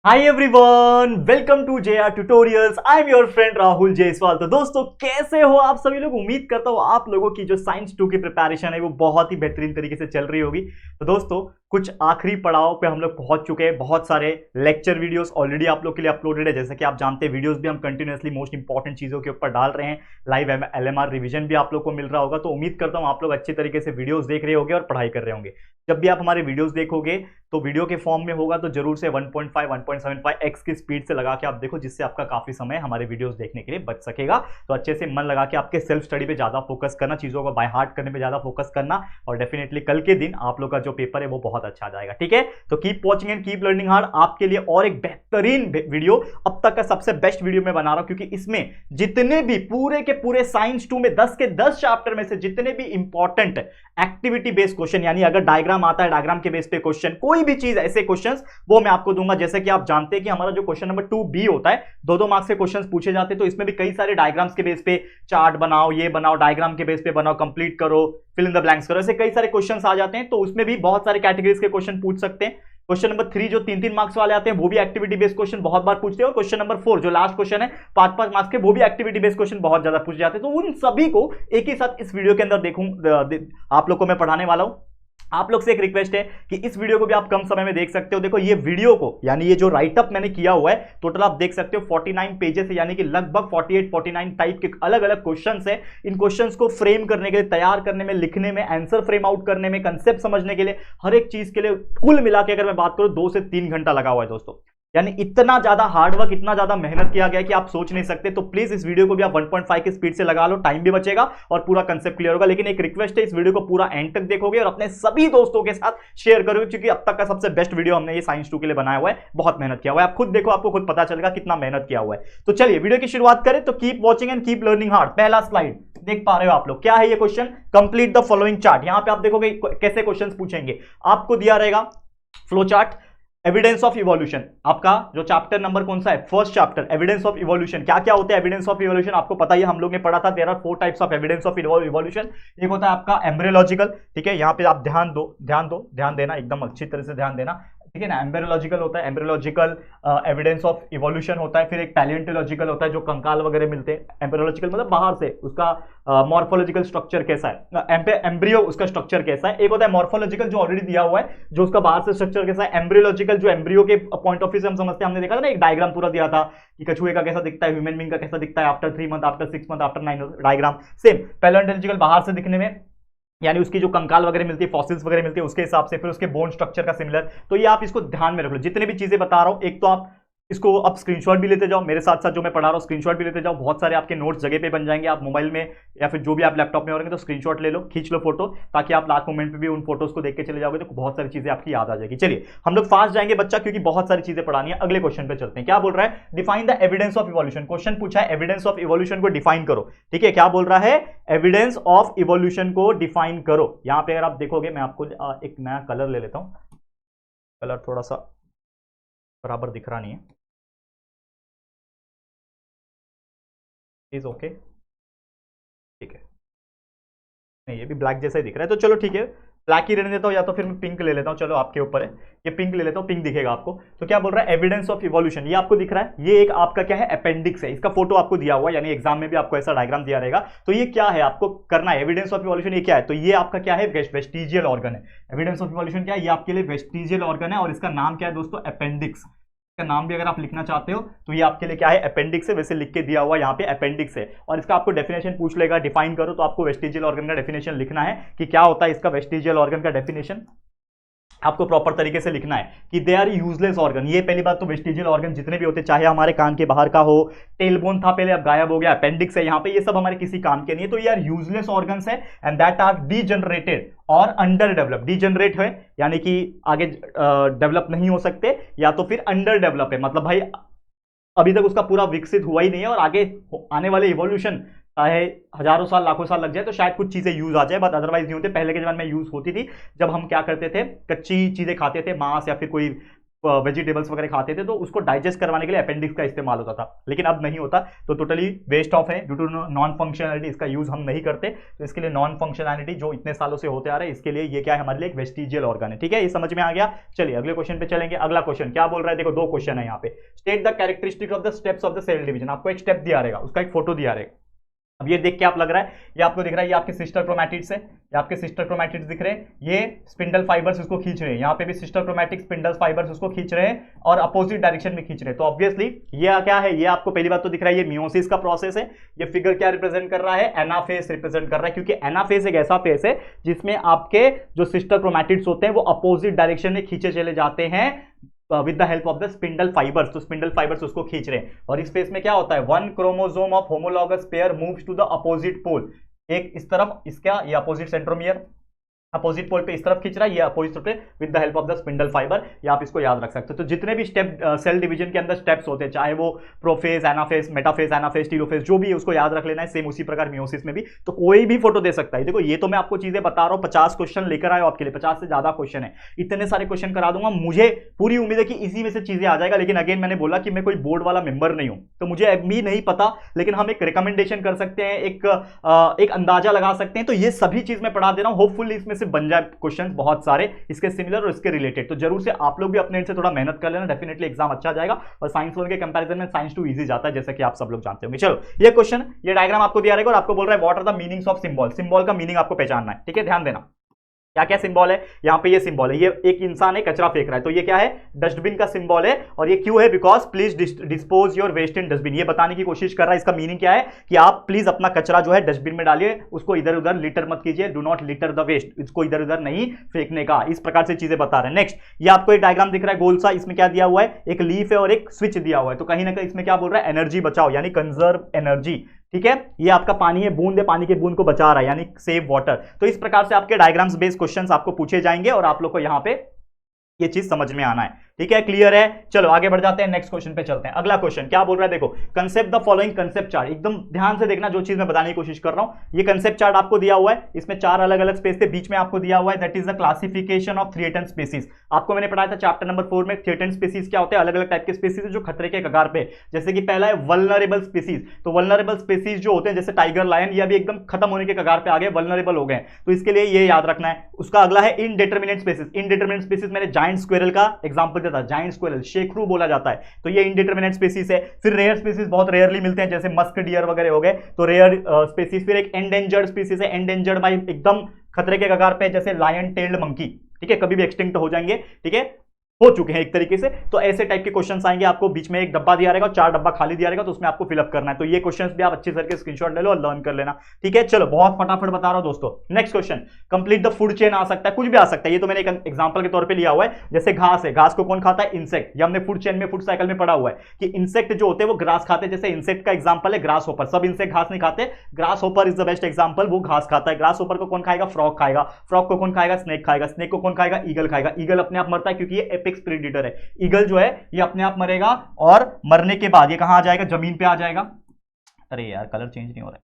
Hi everyone, welcome to JR tutorials. I am your friend Rahul Jaiswal. तो दोस्तों, कैसे हो आप सभी लोग। उम्मीद करता हूँ आप लोगों की जो साइंस 2 की प्रिपरेशन है वो बहुत ही बेहतरीन तरीके से चल रही होगी। तो दोस्तों, कुछ आखिरी पड़ाव पे हम लोग पहुंच चुके हैं। बहुत सारे लेक्चर वीडियोस ऑलरेडी आप लोग के लिए अपलोडेड है। जैसे कि आप जानते हैं, वीडियोस भी हम कंटिन्यूअसली मोस्ट इंपॉर्टेंट चीजों के ऊपर डाल रहे हैं। लाइव एलएमआर रिवीजन भी आप लोग को मिल रहा होगा। तो उम्मीद करता हूँ आप लोग अच्छे तरीके से वीडियोस देख रहे होंगे और पढ़ाई कर रहे होंगे। जब भी आप हमारे वीडियोस देखोगे तो वीडियो के फॉर्म में होगा, तो जरूर से 1.5 1.75x की स्पीड से लगा के आप देखो, जिससे आपका काफी समय हमारे वीडियोस देखने के लिए बच सकेगा। तो अच्छे से मन लगा के आपके सेल्फ स्टडी पे ज्यादा फोकस करना, चीजों को बाय हार्ट करने पे ज्यादा फोकस करना, और डेफिनेटली कल के दिन आप लोग का जो पेपर है वो बहुत अच्छा जाएगा। ठीक है, तो keep watching and keep learning hard. आपके लिए और एक बेहतरीन वीडियो, अब तक का सबसे बेस्ट वीडियो मैं बना रहा हूं, क्योंकि इसमें जितने भी पूरे के पूरे साइंस 2 में 10 के 10 चैप्टर में से जितने भी इंपॉर्टेंट एक्टिविटी बेस्ड क्वेश्चन, यानी अगर डायग्राम आता है डायग्राम के बेस पे क्वेश्चन, कोई भी चीज ऐसे क्वेश्चंस, वो मैं आपको दूंगा। जैसे कि आप जानते हैं कि हमारा जो क्वेश्चन नंबर 2B होता है, दो मार्क्स के क्वेश्चंस पूछे जाते हैं। तो इसमें भी कई सारे डायग्राम्स के बेस पे चार्ट बनाओ, ये बनाओ, डायग्राम के बेस पे बनाओ, कंप्लीट करो, फिल इन द ब्लैंक्स करो, ऐसे कई सारे क्वेश्चंस आ जाते हैं। तो उसमें भी बहुत सारे कैटेगरीज के क्वेश्चन पूछ सकते हैं। क्वेश्चन नंबर 3 जो 3-3 मार्क्स वाले आते हैं, वो भी एक्टिविटी बेस्ड क्वेश्चन बहुत बार पूछते हैं। और क्वेश्चन नंबर 4 जो लास्ट क्वेश्चन है 5-5 मार्क्स के, वो भी एक्टिविटी बेस्ड क्वेश्चन बहुत ज्यादा पूछे जाते हैं। तो उन सभी को एक ही साथ इस वीडियो के अंदर आप लोग को मैं पढ़ाने वाला हूं। आप लोग से एक रिक्वेस्ट है कि इस वीडियो को भी आप कम समय में देख सकते हो। देखो, ये वीडियो को, यानी ये जो राइटअप मैंने किया हुआ है, टोटल आप देख सकते हो 49 पेजेस है, यानी कि लगभग 48-49 टाइप के अलग अलग क्वेश्चंस है। इन क्वेश्चंस को फ्रेम करने के लिए, तैयार करने में, लिखने में, आंसर फ्रेम आउट करने में, कंसेप्ट समझने के लिए, हर एक चीज के लिए कुल मिला के अगर मैं बात करूं 2 से 3 घंटा लगा हुआ है दोस्तों। यानी इतना ज्यादा हार्डवर्क, इतना ज्यादा मेहनत किया गया है कि आप सोच नहीं सकते। तो प्लीज इस वीडियो को भी आप 1.5 की स्पीड से लगा लो, टाइम भी बचेगा और पूरा कंसेप्ट क्लियर होगा। लेकिन एक रिक्वेस्ट है, इस वीडियो को पूरा एंड तक देखोगे और अपने सभी दोस्तों के साथ शेयर करोगे, क्योंकि अब तक का सबसे बेस्ट वीडियो हमने ये साइंस 2 के लिए बनाया हुआ है। बहुत मेहनत किया हुआ है, आप खुद देखो, आपको खुद पता चलेगा कितना मेहनत किया हुआ है। तो चलिए वीडियो की शुरुआत करें। तो keep watching and keep learning hard. पहला स्लाइड देख पा रहे हो आप लोग, क्या है ये question? Complete the following chart. यहां पे आप देखोगे कैसे क्वेश्चन पूछेंगे। आपको दिया रहेगा flow chart, evidence of evolution. आपका जो चैप्टर नंबर कौन सा है? First chapter, evidence of evolution. क्या क्या होता है एविडेंस ऑफ इवोल्यूशन? आपको पता ही है, हम लोग ने पढ़ा था। There are 4 types of evidence of evolution. एक होता है आपका एम्ब्रियोलॉजिकल, ठीक है, यहां पे आप ध्यान देना, एकदम अच्छी तरह से ध्यान देना, ठीक है ना। एम्ब्रियोलॉजिकल होता है, एम्ब्रियोलॉजिकल एविडेंस ऑफ इवोल्यूशन होता है। फिर एक पैलियोंटोलॉजिकल होता है, जो कंकाल वगैरह मिलते हैं। एम्ब्रियोलॉजिकल मतलब बाहर से उसका मॉर्फोलॉजिकल स्ट्रक्चर कैसा है, एम्ब्रियो उसका स्ट्रक्चर कैसा है। एक होता है मॉर्फोलॉजिकल, जो ऑलरेडी दिया हुआ है, जो उसका बाहर से स्ट्रक्चर कैसा है। एम्ब्रियोलॉजिकल जो एम्ब्रियो के पॉइंट ऑफ व्यू से हम समझते हैं, हमने देखा था ना, एक डायग्राम पूरा दिया था कि कछुए का कैसा दिखता है, ह्यूमन बीइंग का कैसा दिखता है after 3 month, after 6 month, after 9 month, diagram same. Palaeontological बाहर से दिखने में, यानी उसकी जो कंकाल वगैरह मिलती है, फॉसिल्स वगैरह मिलती है, उसके हिसाब से। फिर उसके बोन स्ट्रक्चर का सिमिलर। तो ये आप इसको ध्यान में रख लो, जितने भी चीजें बता रहा हूं। एक तो आप इसको अब स्क्रीनशॉट भी लेते जाओ, मेरे साथ साथ जो मैं पढ़ा रहा हूं स्क्रीनशॉट भी लेते जाओ। बहुत सारे आपके नोट्स जगह पे बन जाएंगे। आप मोबाइल में या फिर जो भी आप लैपटॉप में हो रहे हैं, तो स्क्रीनशॉट ले लो, खींच लो फोटो, ताकि आप लास्ट मोमेंट पे भी उन फोटोज को देख के चले जाओगे, तो बहुत सारी चीजें आपकी याद आ जाएगी। चलिए हम लोग फास्ट जाएंगे बच्चा, क्योंकि बहुत सारी चीजें पढ़ानी है। अगले क्वेश्चन पे चलते हैं। क्या बोल रहा है? Define the evidence of evolution. Question पूछा है, एविडेंस ऑफ इवोल्यूशन को डिफाइन करो। ठीक है, क्या बोल रहा है? एविडेंस ऑफ इवोल्यूशन को डिफाइन करो। यहां पे अगर आप देखोगे, मैं आपको एक नया कलर ले लेता हूं। कलर थोड़ा सा बराबर दिख रहा नहीं है, इज ओके, ठीक है। नहीं, ये भी ब्लैक जैसा ही दिख रहा है, तो चलो ठीक है, ब्लैक ही रहने देता हूँ, या तो फिर मैं पिंक ले लेता हूँ। चलो आपके ऊपर है, ये पिंक ले लेता हूँ, पिंक दिखेगा आपको। तो क्या बोल रहा है? Evidence of evolution. ये आपको दिख रहा है, ये एक आपका क्या है? अपेंडिक्स है। इसका फोटो आपको दिया हुआ है, यानी एग्जाम में भी आपको ऐसा डायग्राम दिया रहेगा। तो ये क्या है, आपको करना है एविडेंस ऑफ इवोल्यूशन। ये क्या है? तो ये आपका क्या है? वेस्टिजियल ऑर्गन है। एविडेंस ऑफ इवोल्यूशन क्या है? ये आपके लिए वेस्टिजियल ऑर्गन है, और इसका नाम क्या है दोस्तों? अपेंडिक्स। का नाम भी अगर आप लिखना चाहते हो तो ये आपके लिए क्या है? अपेंडिक्स है। वैसे लिख के दिया हुआ यहाँ पे अपेंडिक्स है। और इसका आपको डेफिनेशन पूछ लेगा, डिफाइन करो, तो आपको वेस्टिजियल ऑर्गन का डेफिनेशन लिखना है कि क्या होता है इसका वेस्टिजियल ऑर्गन का डेफिनेशन। आपको प्रॉपर तरीके से लिखना है कि दे आर यूजलेस ऑर्गन। ये पहली बात तो, वेस्टिजियल ऑर्गन जितने भी होते, चाहे हमारे कान के बाहर का हो, टेलबोन था पहले, अब गायब हो गया, अपेंडिक्स है यहाँ पे, ये सब हमारे किसी काम के नहीं है। तो ये यार यूजलेस ऑर्गन्स है, एंड दैट आर डीजनरेटेड और अंडर डेवलप। डीजनरेट है यानी कि आगे डेवलप नहीं हो सकते, या तो फिर अंडर डेवलप है, मतलब भाई अभी तक उसका पूरा विकसित हुआ ही नहीं है, और आगे आने वाले इवोल्यूशन चाहे हजारों साल लाखों साल लग जाए तो शायद कुछ चीजें यूज आ जाए, बट अदरवाइज नहीं होते। पहले के जमाने में यूज होती थी, जब हम क्या करते थे, कच्ची चीजें खाते थे, मांस या फिर कोई वेजिटेबल्स वगैरह खाते थे तो उसको डाइजेस्ट करवाने के लिए अपेंडिक्स का इस्तेमाल होता था, लेकिन अब नहीं होता, तो टोटली वेस्ट ऑफ है ड्यू टू नॉन फंक्शनलिटी, इसका यूज हम नहीं करते, तो इसके लिए नॉन फंक्शनलिटी जो इतने सालों से होते आ रहे हैं, इसके लिए ये क्या है हमारे लिए एक वेस्टिजियल ऑर्गन है। ठीक है, ये समझ में आ गया। चलिए अगले क्वेश्चन पे चलेंगे। अगला क्वेश्चन क्या बोल रहा है, देखो दो क्वेश्चन है यहाँ पे। State the characteristic of the steps of the cell division, आपको एक स्टेप दिया रहेगा, उसका एक फोटो दिया रहेगा। अब ये देख के आप लग रहा है, ये आपको दिख रहा है, ये आपके सिस्टर क्रोमैटिड्स है, ये आपके सिस्टर क्रोमैटिड्स दिख रहे हैं, ये स्पिंडल फाइबर्स उसको खींच रहे हैं, यहाँ पे भी सिस्टर क्रोमैटिक स्पिंडल फाइबर्स उसको खींच रहे हैं और अपोजिट डायरेक्शन में खींच रहे हैं। तो ऑब्वियसली ये क्या है, ये आपको पहली बात तो दिख रहा है, ये मियोसिस का प्रोसेस है। ये फिगर क्या रिप्रेजेंट कर रहा है, एनाफेज रिप्रेजेंट कर रहा है, क्योंकि एनाफेज एक ऐसा फेस है जिसमें आपके जो सिस्टर क्रोमैटिड्स होते हैं वो अपोजिट डायरेक्शन में खींचे चले जाते हैं with the help of the spindle fibres. तो स्पिंडल फाइबर्स उसको खींच रहे हैं, और इस फेस में क्या होता है, one chromosome of homologous pair moves to the opposite pole, एक इस तरफ, इसका ये अपोजिट सेंट्रोमियर अपोजिट पोल पे इस तरफ खींच रहा है, ये अपोजिट पे with the help of the spindle fibre, ये आप इसको याद रख सकते हो। तो जितने भी स्टेप सेल डिवीजन के अंदर स्टेप्स होते हैं, चाहे वो prophase, anaphase, metaphase, anaphase, telophase, जो भी है उसको याद रख लेना है। सेम उसी प्रकार मियोसिस में भी तो कोई भी फोटो दे सकता है। देखो ये तो मैं आपको चीजें बता रहा हूं, 50 क्वेश्चन लेकर आया आपके लिए, 50 से ज्यादा क्वेश्चन है, इतने सारे क्वेश्चन करा दूंगा, मुझे पूरी उम्मीद है कि इसी में से चीजें आ जाएगा। लेकिन अगेन मैंने बोला कि मैं कोई बोर्ड वाला मेंबर नहीं हूं, तो मुझे अभी नहीं पता, लेकिन हम एक रिकमेंडेशन कर सकते हैं, एक अंदाजा लगा सकते हैं। तो ये सभी चीज मैं पढ़ा दे रहा हूं, होपफुली इसमें से बन जाए क्वेश्चन बहुत सारे इसके सिमिलर और इसके रिलेटेड। तो जरूर से आप लोग भी अपने एंड से थोड़ा मेहनत कर लेना, डेफिनेटली एग्जाम अच्छा जाएगा। और साइंस वन के कंपैरिजन में साइंस 2 इजी जाता है, जैसा कि आप सब लोग जानते होंगे। चलो ये क्वेश्चन, ये डायग्राम आपको दिया रहेगा और आपको बोल रहा है what are the meanings of symbol. Symbol का मीनिंग आपको पहचानना है, ठीक है, ध्यान देना क्या क्या सिंबल है। यहाँ पे ये सिंबल है, ये एक इंसान है कचरा फेंक रहा है, तो ये क्या है, डस्टबिन का सिंबल है। और ये क्यों है, because please dispose your waste in dustbin, ये बताने की कोशिश कर रहा है। इसका मीनिंग क्या है कि आप प्लीज अपना कचरा जो है डस्टबिन में डालिए, उसको इधर उधर लिटर मत कीजिए, do not litter the waste, इसको इधर उधर नहीं फेंकने का, इस प्रकार से चीजें बता रहे हैं। नेक्स्ट, ये आपको एक डायग्राम दिख रहा है गोल सा, इसमें क्या दिया हुआ है, एक लीफ है और एक स्विच दिया हुआ है। तो कहीं ना कहीं इसमें क्या बोल रहा है, एनर्जी बचाओ, यानी कंजर्व एनर्जी। ठीक है, ये आपका पानी है, बूंद है, पानी के बूंद को बचा रहा है, यानी सेव वाटर। तो इस प्रकार से आपके डायग्राम्स बेस्ड क्वेश्चंस आपको पूछे जाएंगे और आप लोग को यहां पे ये चीज समझ में आना है। ठीक है, क्लियर है। चलो आगे बढ़ जाते हैं, नेक्स्ट क्वेश्चन पे चलते हैं। अगला क्वेश्चन क्या बोल रहा है, देखो concept the following concept chart, एकदम ध्यान से देखना जो चीज मैं बताने की कोशिश कर रहा हूं। ये कंसेप्ट चार्ट आपको दिया हुआ है, इसमें 4 अलग अलग स्पेस थे, बीच में आपको दिया हुआ है that is the classification of threatened species. आपको मैंने पढ़ाया था चैप्टर नंबर 4 में, थ्रेटन्ड स्पीसीज क्या होते हैं, अलग अलग टाइप के स्पीसीज जो खतरे के कगार पे। जैसे कि पहला है वल्नरेबल स्पीसीज, तो वल्नरेबल स्पीसीज जो होते हैं जैसे टाइगर, लायन, ये अभी एकदम खत्म होने के कगार पे आ गए, वल्नरेबल हो गए, तो इसके लिए ये याद रखना है। उसका अगला है इनडिटरमिनेट स्पीसीज। इनडिटरमिनेट स्पीसीज मैंने जायंट स्क्वेरल का एग्जांपल दिया था, जायंट स्क्वेरल शेखरू बोला जाता है, तो ये इनडिटरमिनेट स्पीसीज है। फिर रेयर स्पीसीज बहुत रेयरली मिलते हैं, जैसे मस्क डियर वगैरह हो गए, तो रेयर स्पीसीज। फिर एक एंडेंजर्ड स्पीसीज है, एंडेंजर्ड बाय एकदम खतरे के कगार पे, जैसे लायन टेल्ड मंकी, ठीक है, कभी भी एक्सटिंक्ट हो जाएंगे, ठीक है, हो चुके हैं एक तरीके से। तो ऐसे टाइप के क्वेश्चंस आएंगे, आपको बीच में एक डब्बा दिया रहेगा और 4 डब्बा खाली दिया रहेगा, तो उसमें आपको फिलअप करना है। तो ये क्वेश्चंस भी आप अच्छे से करके स्क्रीनशॉट ले लो और लर्न कर लेना। ठीक है, चलो बहुत फटाफट बता रहा हूं दोस्तों। Next question, complete the food chain आ सकता है, कुछ भी आ सकता है, ये तो मैंने एक एग्जांपल के तौर पे लिया हुआ है। जैसे घास है, घास को कौन खाता है, इंसेक्ट। ये हमने फूड चेन में, फूड साइकिल में पढ़ा हुआ है कि इंसेक्ट जो होते हैं वो ग्रास खाते हैं। जैसे इंसेक्ट का एग्जांपल है ग्रास होपर, सब इंसेक्ट घास नहीं खाते, grass hopper is the best example, वो घास खाता है। ग्रास होपर को कौन खाएगा, फ्रॉग खाएगा। फ्रॉग को कौन खाएगा, स्नेक खाएगा। स्नेक को कौन खाएगा, ईगल खाएगा। ईगल अपने आप मरता है क्योंकि ये एपेक्स प्रेडेटर है। ईगल जो है ये अपने आप मरेगा और मरने के बाद ये कहां आ जाएगा, जमीन पे आ जाएगा। अरे यार कलर चेंज नहीं हो रहा है।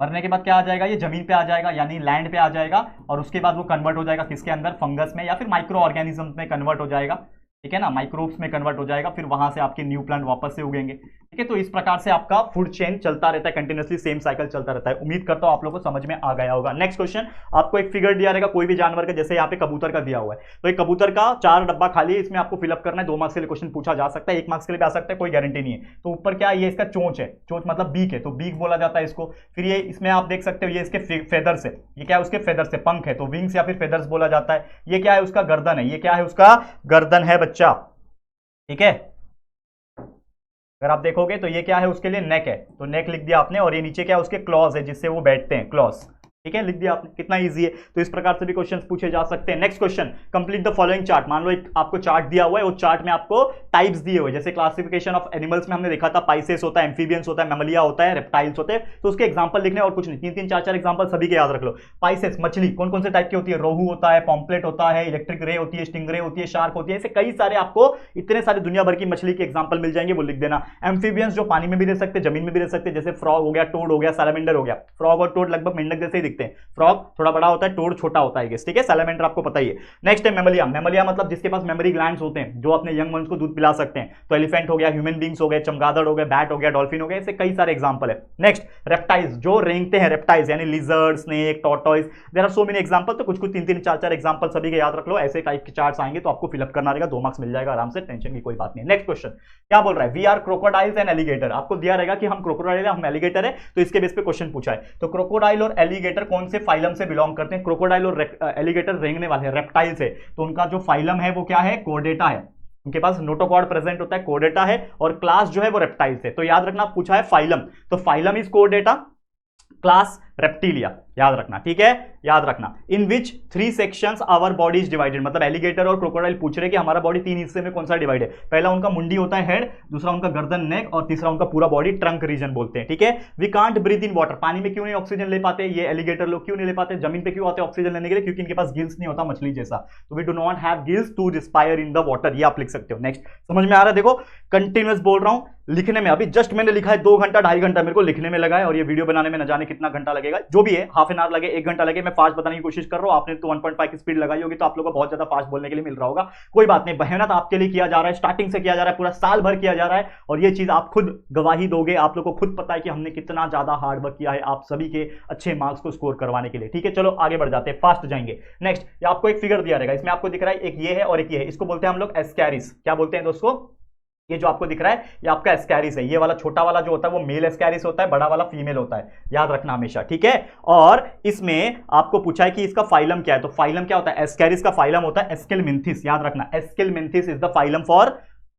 मरने के बाद क्या आ जाएगा, ये जमीन पे आ जाएगा, यानी लैंड पे आ जाएगा, और उसके बाद वो कन्वर्ट हो जाएगा किसके अंदर, फंगस में, या फिर माइक्रो ऑर्गेनिज्म में कन्वर्ट हो जाएगा। ठीक है ना, माइक्रोब्स में कन्वर्ट हो जाएगा, फिर वहां से आपके न्यू प्लांट वापस से उगेंगे। ठीक है, तो इस प्रकार से आपका फूड चेन चलता रहता है, कंटिन्यूअसली सेम साइकिल चलता रहता है। उम्मीद करता हूं आप लोगों को समझ में आ गया होगा। नेक्स्ट क्वेश्चन, आपको एक फिगर दिया रहेगा कोई भी जानवर का, जैसे यहाँ पे कबूतर का दिया हुआ है, तो एक कबूतर का 4 डब्बा खाली है, इसमें आपको फिलअप करना है। 2 मार्क्स के लिए क्वेश्चन पूछा जा सकता है, 1 मार्क्स के लिए भी आ सकता है, कोई गारंटी नहीं है। तो ऊपर क्या है, ये इसका चोंच है, चोंच मतलब बीक है, तो बीक बोला जाता है इसको। फिर ये इसमें आप देख सकते हो ये इसके फेदर्स है, ये क्या है, उसके फेदर्स है, पंख है, तो विंग्स या फिर फेदर्स बोला जाता है। ये क्या है, उसका गर्दन है, ये क्या है, उसका गर्दन है बच्चा। ठीक है, अगर आप देखोगे तो ये क्या है, उसके लिए नेक है, तो नेक लिख दिया आपने, और ये नीचे क्या है, उसके क्लॉज है जिससे वो बैठते हैं, क्लॉज। ठीक है, लिख दिया आपने, कितना इजी है। तो इस प्रकार से भी क्वेश्चंस पूछे जा सकते हैं। Next question, complete the following chart. मान लो एक आपको चार्ट दिया हुआ है, वो चार्ट में आपको टाइप्स दिए हुए, जैसे क्लासिफिकेशन ऑफ एनिमल्स में हमने देखा था, पाइसेस होता है, एम्फीबियंस होता है, मैमलिया होता है, रेप्टाइल्स होते हैं, तो उसके एग्जांपल लिखने और कुछ नहीं, 3-3 4-4 एग्जांपल सभी के याद रख लो। पाइसेस मछली कौन कौन से टाइप की होती है, रोहू होता है, पॉम्पलेट होता है, इलेक्ट्रिक रे होती है, स्टिंगरे होती है, शार्क होती है, ऐसे कई सारे आपको इतने सारे दुनिया भर की मछली के एग्जांपल मिल जाएंगे, वो लिख देना। एम्फीबियंस जो पानी में भी रह सकते, जमीन में भी रह सकते, जैसे फ्रॉग हो गया, टोड हो गया, सैलमेंडर हो गया। फ्रॉग और टोड लगभग मेंढक जैसे ही दिखते दिखते हैं, फ्रॉग थोड़ा बड़ा होता है, टोड छोटा होता है, ठीक है। सैलामेंडर आपको पता ही है। नेक्स्ट है मेमोलिया। मेमोलिया मतलब जिसके पास मेमोरी ग्लैंड्स होते हैं, जो अपने यंग वंस को दूध पिला सकते हैं। तो एलिफेंट हो गया, ह्यूमन बींग्स हो गए, चमगादड़ हो गए, बैट हो गया, डॉल्फिन हो गए, ऐसे कई सारे एग्जांपल है। नेक्स्ट रेप्टाइल्स, जो रेंगते हैं, रेप्टाइल्स यानी lizard, snake, tortoise, there are so many example. तो कुछ कुछ 3-3 4-4 एग्जांपल सभी के याद रख लो। ऐसे टाइप के चार्ट्स आएंगे तो आपको फिलअप करना रहेगा, 2 मार्क्स मिल जाएगा आराम से, टेंशन की कोई बात नहीं। नेक्स्ट क्वेश्चन क्या बोल रहा है, we are crocodiles and alligator. आपको दिया रहेगा कि हम क्रोकोडाइल है, हम एलिगेटर है, तो इसके बेस पे क्वेश्चन पूछा है। तो क्रोकोडाइल और एलिगेटर कौन से फाइलम से बिलोंग करते हैं? क्रोकोडाइल और एलिगेटर रेंगने वाले रेप्टाइल से, तो उनका जो फाइलम है वो क्या है? कोर्डेटा है। उनके पास नोटोकॉर्ड प्रेजेंट होता है, कोर्डेटा है, और क्लास जो है वो रेप्टाइल से। तो याद रखना, पूछा है फाइलम, तो phylum is chordata, class reptilia, याद रखना, ठीक है, याद रखना। In which 3 sections our body is divided, मतलब एलिगेटर और क्रोकोडाइल पूछ रहे कि हमारा बॉडी 3 हिस्से में कौन सा डिवाइड है। पहला उनका मुंडी होता है, हेड, दूसरा उनका गर्दन, नेक, और तीसरा उनका पूरा बॉडी, ट्रंक रीजन बोलते हैं, ठीक है। We can't breathe in water, पानी में क्यों नहीं ऑक्सीजन ले पाते ये एलिगेटर लोग, क्यों नहीं ले पाते? जमीन पे क्यों आते हैं ऑक्सीजन लेने के लिए? क्योंकि इनके पास गिल्स नहीं होता मछली जैसा, तो we do not have gills to respire in the water, ये आप लिख सकते हो। नेक्स्ट, समझ में आ रहा है? देखो कंटिन्यूअस बोल रहा हूं, लिखने में अभी जस्ट मैंने लिखा है 2 घंटा 2.5 घंटा मेरे को लिखने में लगा है, और ये वीडियो बनाने में न जाने कितना घंटा लगेगा, जो भी है हाफ एन आवर लगे, 1 घंटा लगे, मैं फास्ट बताने की कोशिश कर रहा हूं। आपने तो 1.5 की स्पीड लगाई होगी, तो आप लोगों को बहुत ज्यादा फास्ट बोलने के लिए मिल रहा होगा, कोई बात नहीं। मेहनत आपके लिए किया जा रहा है, स्टार्टिंग से किया जा रहा है, पूरा साल भर किया जा रहा है, और ये चीज आप खुद गवाही दोगे, आप लोग को खुद पता है कि हमने कितना ज्यादा हार्ड वर्क किया है आप सभी के अच्छे मार्क्स को स्कोर करवाने के लिए, ठीक है। चलो आगे बढ़ जाते हैं, फास्ट जाएंगे। नेक्स्ट, आपको एक फिगर दिया रहेगा, इसमें आपको दिख रहा है एक ये है और एक ये है, इसको बोलते हैं हम लोग एस्कैरिस। क्या बोलते हैं दोस्तों? ये जो आपको दिख रहा है ये आपका एस्कैरिस है। ये वाला छोटा वाला जो होता है वो मेल एस्कैरिस होता है, बड़ा वाला फीमेल होता है, याद रखना हमेशा, ठीक है। और इसमें आपको पूछा है कि इसका फाइलम क्या है, तो फाइलम क्या होता है? एस्कैरिस का फाइलम होता है एस्केलमिंथिस, याद रखना, Aschelminthes is the phylum for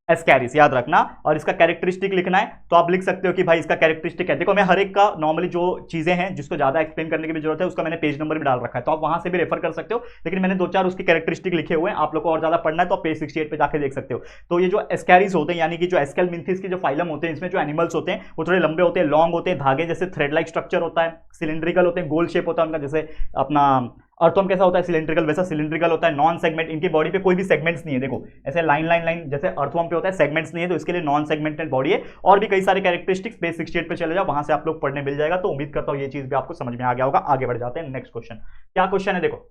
Ascaris, याद रखना। और इसका कैरेक्टरिस्टिक लिखना है, तो आप लिख सकते हो कि भाई इसका कैरेक्टरिस्टिक है। देखो मैं हर एक का नॉर्मली जो चीजें हैं जिसको ज्यादा एक्सप्लेन करने की भी जरूरत है उसका मैंने पेज नंबर भी डाल रखा है, तो आप वहां से भी रेफर कर सकते हो, लेकिन मैंने 2-4 उसके कैरेक्टरिस्टिक लिखे हुए हैं। आप लोग को और ज्यादा पढ़ना है तो आप पेज 68 पे जाकर देख सकते हो। तो ये जो एस्कैरिस होते हैं, यानी कि जो एस्केलमिंथिस के जो फाइलम होते हैं, इसमें जो एनिमल्स होते हैं वो थोड़े लंबे होते हैं, लॉन्ग होते हैं, धागे जैसे थ्रेड लाइक स्ट्रक्चर होता है, सिलिंड्रिकल होते हैं, गोल शेप होता है उनका, जैसे अपना अर्थवर्म कैसा होता है सिलिंड्रिकल, वैसा सिलिंड्रिकल होता है। नॉन सेगमेंट, इनकी बॉडी पे कोई भी सेगमेंट्स नहीं है, देखो ऐसे लाइन लाइन लाइन जैसे अर्थवर्म पे होता है, सेगमेंट्स नहीं है, तो इसके लिए नॉन सेगमेंटेड बॉडी है। और भी कई सारे कैरेक्टरिस्टिक्स पेज 68 पे चले जाओ, वहां से आप लोग पढ़ने मिल जाएगा। तो उम्मीद करता हूं ये चीज भी आपको समझ में आ गया होगा। आगे बढ़ जाते हैं, नेक्स्ट क्वेश्चन। क्या क्वेश्चन है? देखो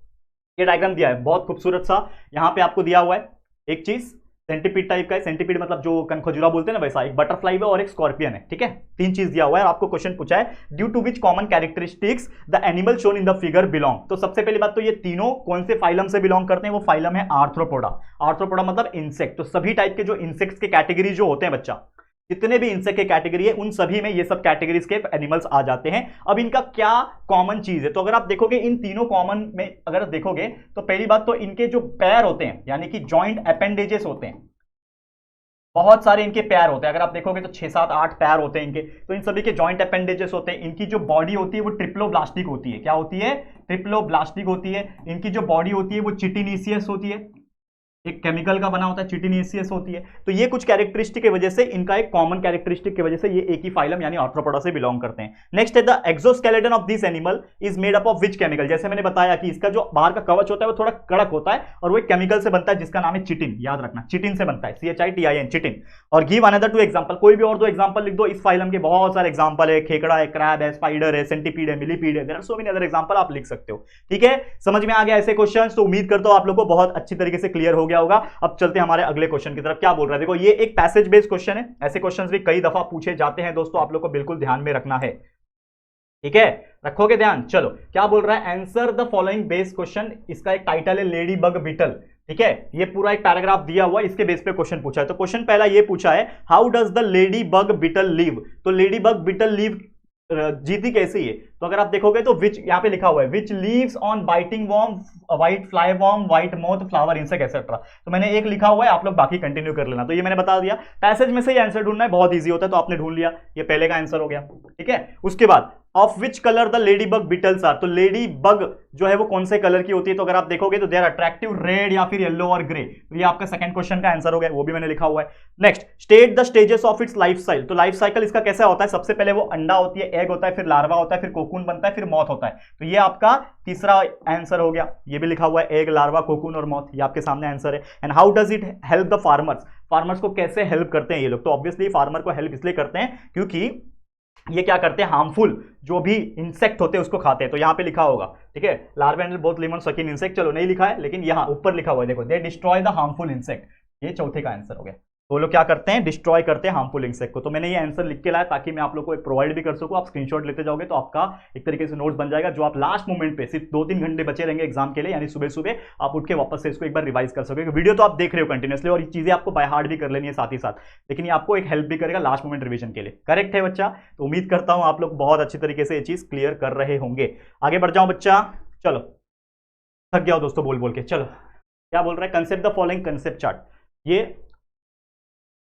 ये डायग्राम दिया है बहुत खूबसूरत सा, यहाँ पे आपको दिया हुआ है एक चीज, सेंटीपीड टाइप का है। सेंटीपीड मतलब जो कनखजुरा बोलते हैं ना, वैसा एक बटरफ्लाई है और एक स्कॉर्पियन है, ठीक है। 3 चीज दिया हुआ है और आपको क्वेश्चन पूछा है due to which common characteristics the animal shown in the figure belong. तो सबसे पहली बात तो ये तीनों कौन से फाइलम से बिलोंग करते हैं? वो फाइलम है आर्थ्रोपोडा। आर्थ्रोपोडा मतलब इंसेक्ट, तो सभी टाइप के जो इंसेक्ट्स के कैटेगरी जो होते हैं बच्चा, जितने भी इंसेक्ट के कैटेगरी है उन सभी में ये सब कैटेगरीज के एनिमल्स आ जाते हैं। अब इनका क्या कॉमन चीज है? तो अगर आप देखोगे इन तीनों कॉमन में अगर देखोगे तो पहली बात तो इनके जो पैर होते हैं, यानी कि जॉइंट अपेंडेजेस होते हैं, बहुत सारे इनके पैर होते हैं। अगर आप देखोगे तो 6, 7, 8 पैर होते हैं इनके, तो इन सभी के जॉइंट अपेंडेजेस होते हैं। इनकी जो बॉडी होती है वो ट्रिप्लोब्लास्टिक होती है। क्या होती है? ट्रिप्लोब्लास्टिक होती है। इनकी जो बॉडी होती है वो चिटिनिसियस होती है, एक केमिकल का बना होता है, चिटिनिसियस होती है। तो ये कुछ कैरेक्टरिस्टिक की वजह से, इनका एक कॉमन कैरेक्टरिस्टिक की वजह से ये एक ही फाइलम यानी आर्थ्रोपोडा से बिलोंग करते हैं। नेक्स्ट है the exoskeleton of this animal is made up of which chemical. जैसे मैंने बताया कि इसका जो बाहर का कवच होता है वो थोड़ा कड़क होता है और वो एक केमिकल से बनता है जिसका नाम है चिटिन, याद रखना, चिटिन से बनता है, CHITIN, चिटिन। और गिव अनदर 2 एग्जांपल, कोई भी और 2 एग्जांपल लिख दो। इस फाइलम के बहुत सारे एग्जांपल है, खेकड़ा है, क्रैब है, स्पाइडर है, सेंटीपीड है, मिलीपीड है, there are so many other example, आप लिख सकते हो, ठीक है। समझ में आ गया ऐसे क्वेश्चंस? तो उम्मीद करता हूं आप लोगों को बहुत अच्छी तरीके से क्लियर हो गया होगा। अब चलते हैं हमारे अगले क्वेश्चन की तरफ। क्या बोल रहा है? देखो ये एक पैसेज बेस्ड क्वेश्चन है, ऐसे क्वेश्चंस भी कई दफा पूछे जाते हैं दोस्तों, आप लोग को बिल्कुल ध्यान में रखना है, ठीक है, रखोगे ध्यान। चलो क्या बोल रहा है? Answer the following base question. इसका एक टाइटल है लेडी बग बीटल, ठीक है। ये पूरा एक पैराग्राफ दिया हुआ है, इसके बेस पे क्वेश्चन पूछा है। तो क्वेश्चन पहला ये पूछा है how does the lady bug beetle live. तो लेडी बग बीटल लिव जीती कैसे है? तो अगर आप देखोगे तो विच यहाँ पे लिखा हुआ है which lives on biting worm, white fly worm, white moth, flower insect etcetera. तो मैंने एक लिखा हुआ है, आप लोग बाकी कंटिन्यू कर लेना। तो ये मैंने बता दिया, पैसेज में से ही आंसर ढूंढना है, बहुत ईजी होता है, तो आपने ढूंढ लिया, ये पहले का आंसर हो गया, ठीक है। उसके बाद of which colour the lady bug beetles are. तो लेडी बग जो है वो कौन से कलर की होती है? तो अगर आप देखोगे तो दे आर अट्रैक्टिव रेड या फिर येलो और ग्रे। तो ये आपका सेकंड क्वेश्चन का आंसर हो गया, वो भी मैंने लिखा हुआ है। Next, state the stages of its life cycle. तो लाइफ साइकिल इसका कैसा होता है? सबसे पहले वो अंडा होती है, एग होता है, फिर लार्वा होता है, फिर कोकून बनता है, फिर मॉथ होता है। तो ये आपका तीसरा आंसर हो गया, ये भी लिखा हुआ है, एग, लार्वा, कोकून और मॉथ, ये आपके सामने आंसर है। And how does it help the farmers. Farmers को कैसे हेल्प करते हैं ये लोग? तो ऑब्वियसली फार्मर को हेल्प इसलिए करते हैं क्योंकि ये क्या करते हैं, हार्मफुल जो भी इंसेक्ट होते हैं उसको खाते हैं। तो यहाँ पे लिखा होगा, ठीक है, larva and both live on sucking insect, चलो नहीं लिखा है लेकिन यहाँ ऊपर लिखा हुआ है, देखो, दे डिस्ट्रॉय द हार्मफुल इंसेक्ट, ये चौथे का आंसर हो गया। तो वो लोग क्या करते हैं, डिस्ट्रॉय करते हैं हार्मफुल इंसेक्ट को। तो मैंने ये आंसर लिख के लाया ताकि मैं आप लोग को प्रोवाइड भी कर सकूं, आप स्क्रीनशॉट लेते जाओगे तो आपका एक तरीके से नोट्स बन जाएगा, जो आप लास्ट मोमेंट पे, सिर्फ 2-3 घंटे बचे रहेंगे एग्जाम के लिए, यानी सुबह सुबह आप उठ के वापस से इसको एक बार रिवाइज कर सकोगे। वीडियो तो आप देख रहे हो कंटिन्यूसली और ये चीजें आपको बाय हार्ट भी कर लेनी है साथ ही साथ, लेकिन ये आपको एक हेल्प भी करेगा लास्ट मोमेंट रिविजन के लिए। करेक्ट है बच्चा? तो उम्मीद करता हूं आप लोग बहुत अच्छी तरीके से ये चीज क्लियर कर रहे होंगे। आगे बढ़ जाओ बच्चा, चलो, थक गया हो दोस्तों बोल बोल के। चलो क्या बोल रहा है, concept the following concept chart, ये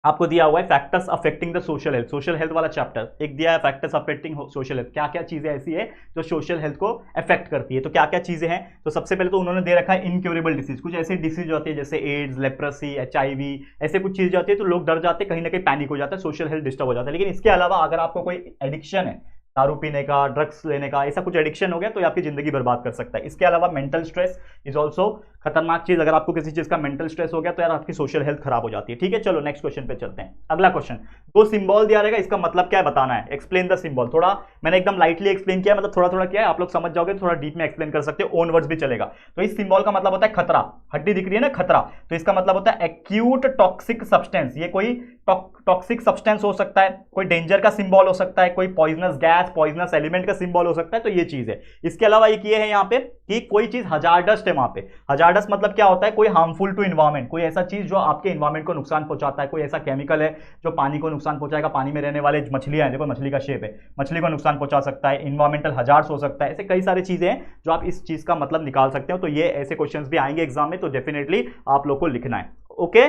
आपको दिया हुआ है factors affecting the social health, social health वाला चैप्टर एक दिया है, फैक्टर्स अफेक्टिंग सोशल हेल्थ, क्या क्या चीजें ऐसी है जो सोशल हेल्थ को अफेक्ट करती है। तो क्या क्या चीजें हैं, तो सबसे पहले तो उन्होंने दे रखा है इनक्योरेबल डिसीज, कुछ ऐसी डिसीज होती है जैसे एड्स, लेप्रेसी, HIV, ऐसे कुछ चीजें होती है तो लोग डर जाते हैं, कहीं ना कहीं पैनिक हो जाता है, सोशल हेल्थ डिस्टर्ब हो जाता है। लेकिन इसके अलावा अगर आपको कोई एडिक्शन है, दारू पीने का, ड्रग्स लेने का, ऐसा कुछ एडिक्शन हो गया तो ये आपकी जिंदगी बर्बाद कर सकता है। इसके अलावा मेंटल स्ट्रेस इज ऑल्सो खतरनाक चीज, अगर आपको किसी चीज का मेंटल स्ट्रेस हो गया तो यार आपकी सोशल हेल्थ खराब हो जाती है। ठीक है, चलो नेक्स्ट क्वेश्चन पे चलते हैं। अगला क्वेश्चन, दो सिंबल दिया रहेगा, इसका मतलब क्या है बताना है, एक्सप्लेन द सिंबल। थोड़ा मैंने एकदम लाइटली एक्सप्लेन किया, मतलब थोड़ा थोड़ा किया है, आप लोग समझ जाओगे, थोड़ा डीप में एक्सप्लेन कर सकते हो, ओन वर्ड्स भी चलेगा। तो इस सिंबल का मतलब होता है खतरा, हड्डी दिख रही है ना, खतरा, तो इसका मतलब होता है एक्यूट टॉक्सिक सब्सटेंस, ये कोई टॉक्सिक सब्सटेंस हो सकता है, कोई डेंजर का सिंबल हो सकता है, कोई पॉइजनस गैस, पॉइजनस एलिमेंट का सिंबल हो सकता है, तो ये चीज है। इसके अलावा एक ये है यहाँ पे कि कोई चीज हजार्डस्ट है वहां पे, हजार्डस मतलब क्या होता है, कोई हार्मफुल टू इन्वायरमेंट, कोई ऐसा चीज जो आपके इन्वायरमेंट को नुकसान पहुंचाता है, कोई ऐसा केमिकल है जो पानी को नुकसान पहुंचाएगा, पानी में रहने वाले मछलियां हैं, देखो मछली का शेप है, मछली को नुकसान पहुंचा सकता है, इन्वायरमेंटल हजार्ड्स हो सकता है, ऐसे कई सारी चीजें हैं जो आप इस चीज का मतलब निकाल सकते हो। तो ये ऐसे क्वेश्चंस भी आएंगे एग्जाम में, तो डेफिनेटली आप लोग को लिखना है। ओके,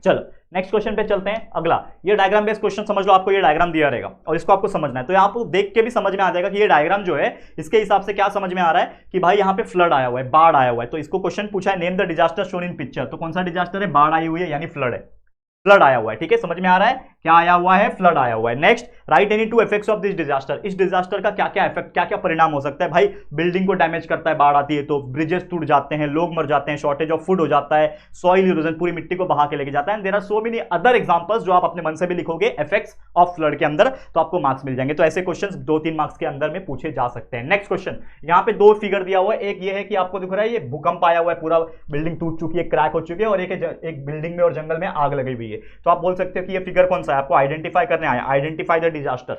चलो नेक्स्ट क्वेश्चन पे चलते हैं। अगला, ये डायग्राम बेस्ड क्वेश्चन समझ लो, आपको ये डायग्राम दिया रहेगा और इसको आपको समझना है, तो यहाँ आपको देख के भी समझ में आ जाएगा कि ये डायग्राम जो है इसके हिसाब से क्या समझ में आ रहा है कि भाई यहाँ पे फ्लड आया हुआ है, बाढ़ आया हुआ है। तो इसको क्वेश्चन पूछा है, name the disaster shown in picture, तो कौन सा डिजास्टर है, बाढ़ आई हुई है यानी फ्लड है, फ्लड आया हुआ है। ठीक है, समझ में आ रहा है क्या आया हुआ है, फ्लड आया हुआ है। Next, right any two effects of this disaster, इस डिजास्टर का क्या क्या इफेक्ट, क्या क्या परिणाम हो सकता है। भाई बिल्डिंग को डैमेज करता है बाढ़ आती है तो, ब्रिजेस टूट जाते हैं, लोग मर जाते हैं, शॉर्टेज ऑफ फूड हो जाता है, सॉइल इरोजन पूरी मिट्टी को बहा के लेके जाता है। There are so many other examples जो आप अपने मन से भी लिखोगे इफेक्ट्स ऑफ फ्लड के अंदर, तो आपको मार्क्स मिल जाएंगे। तो ऐसे क्वेश्चंस 2-3 मार्क्स के अंदर में पूछे जा सकते हैं। नेक्स्ट क्वेश्चन, यहाँ पे दो फिगर दिया हुआ है, एक ये है कि आपको दिख रहा है ये भूकंप आया हुआ है, पूरा बिल्डिंग टूट चुकी है, क्रैक हो चुकी है, और एक बिल्डिंग में और जंगल में आग लगी हुई है। तो आप बोल सकते हो कि ये फिगर कौन सा है, आपको आइडेंटिफाई करने आया, आइडेंटिफाई द डिजास्टर।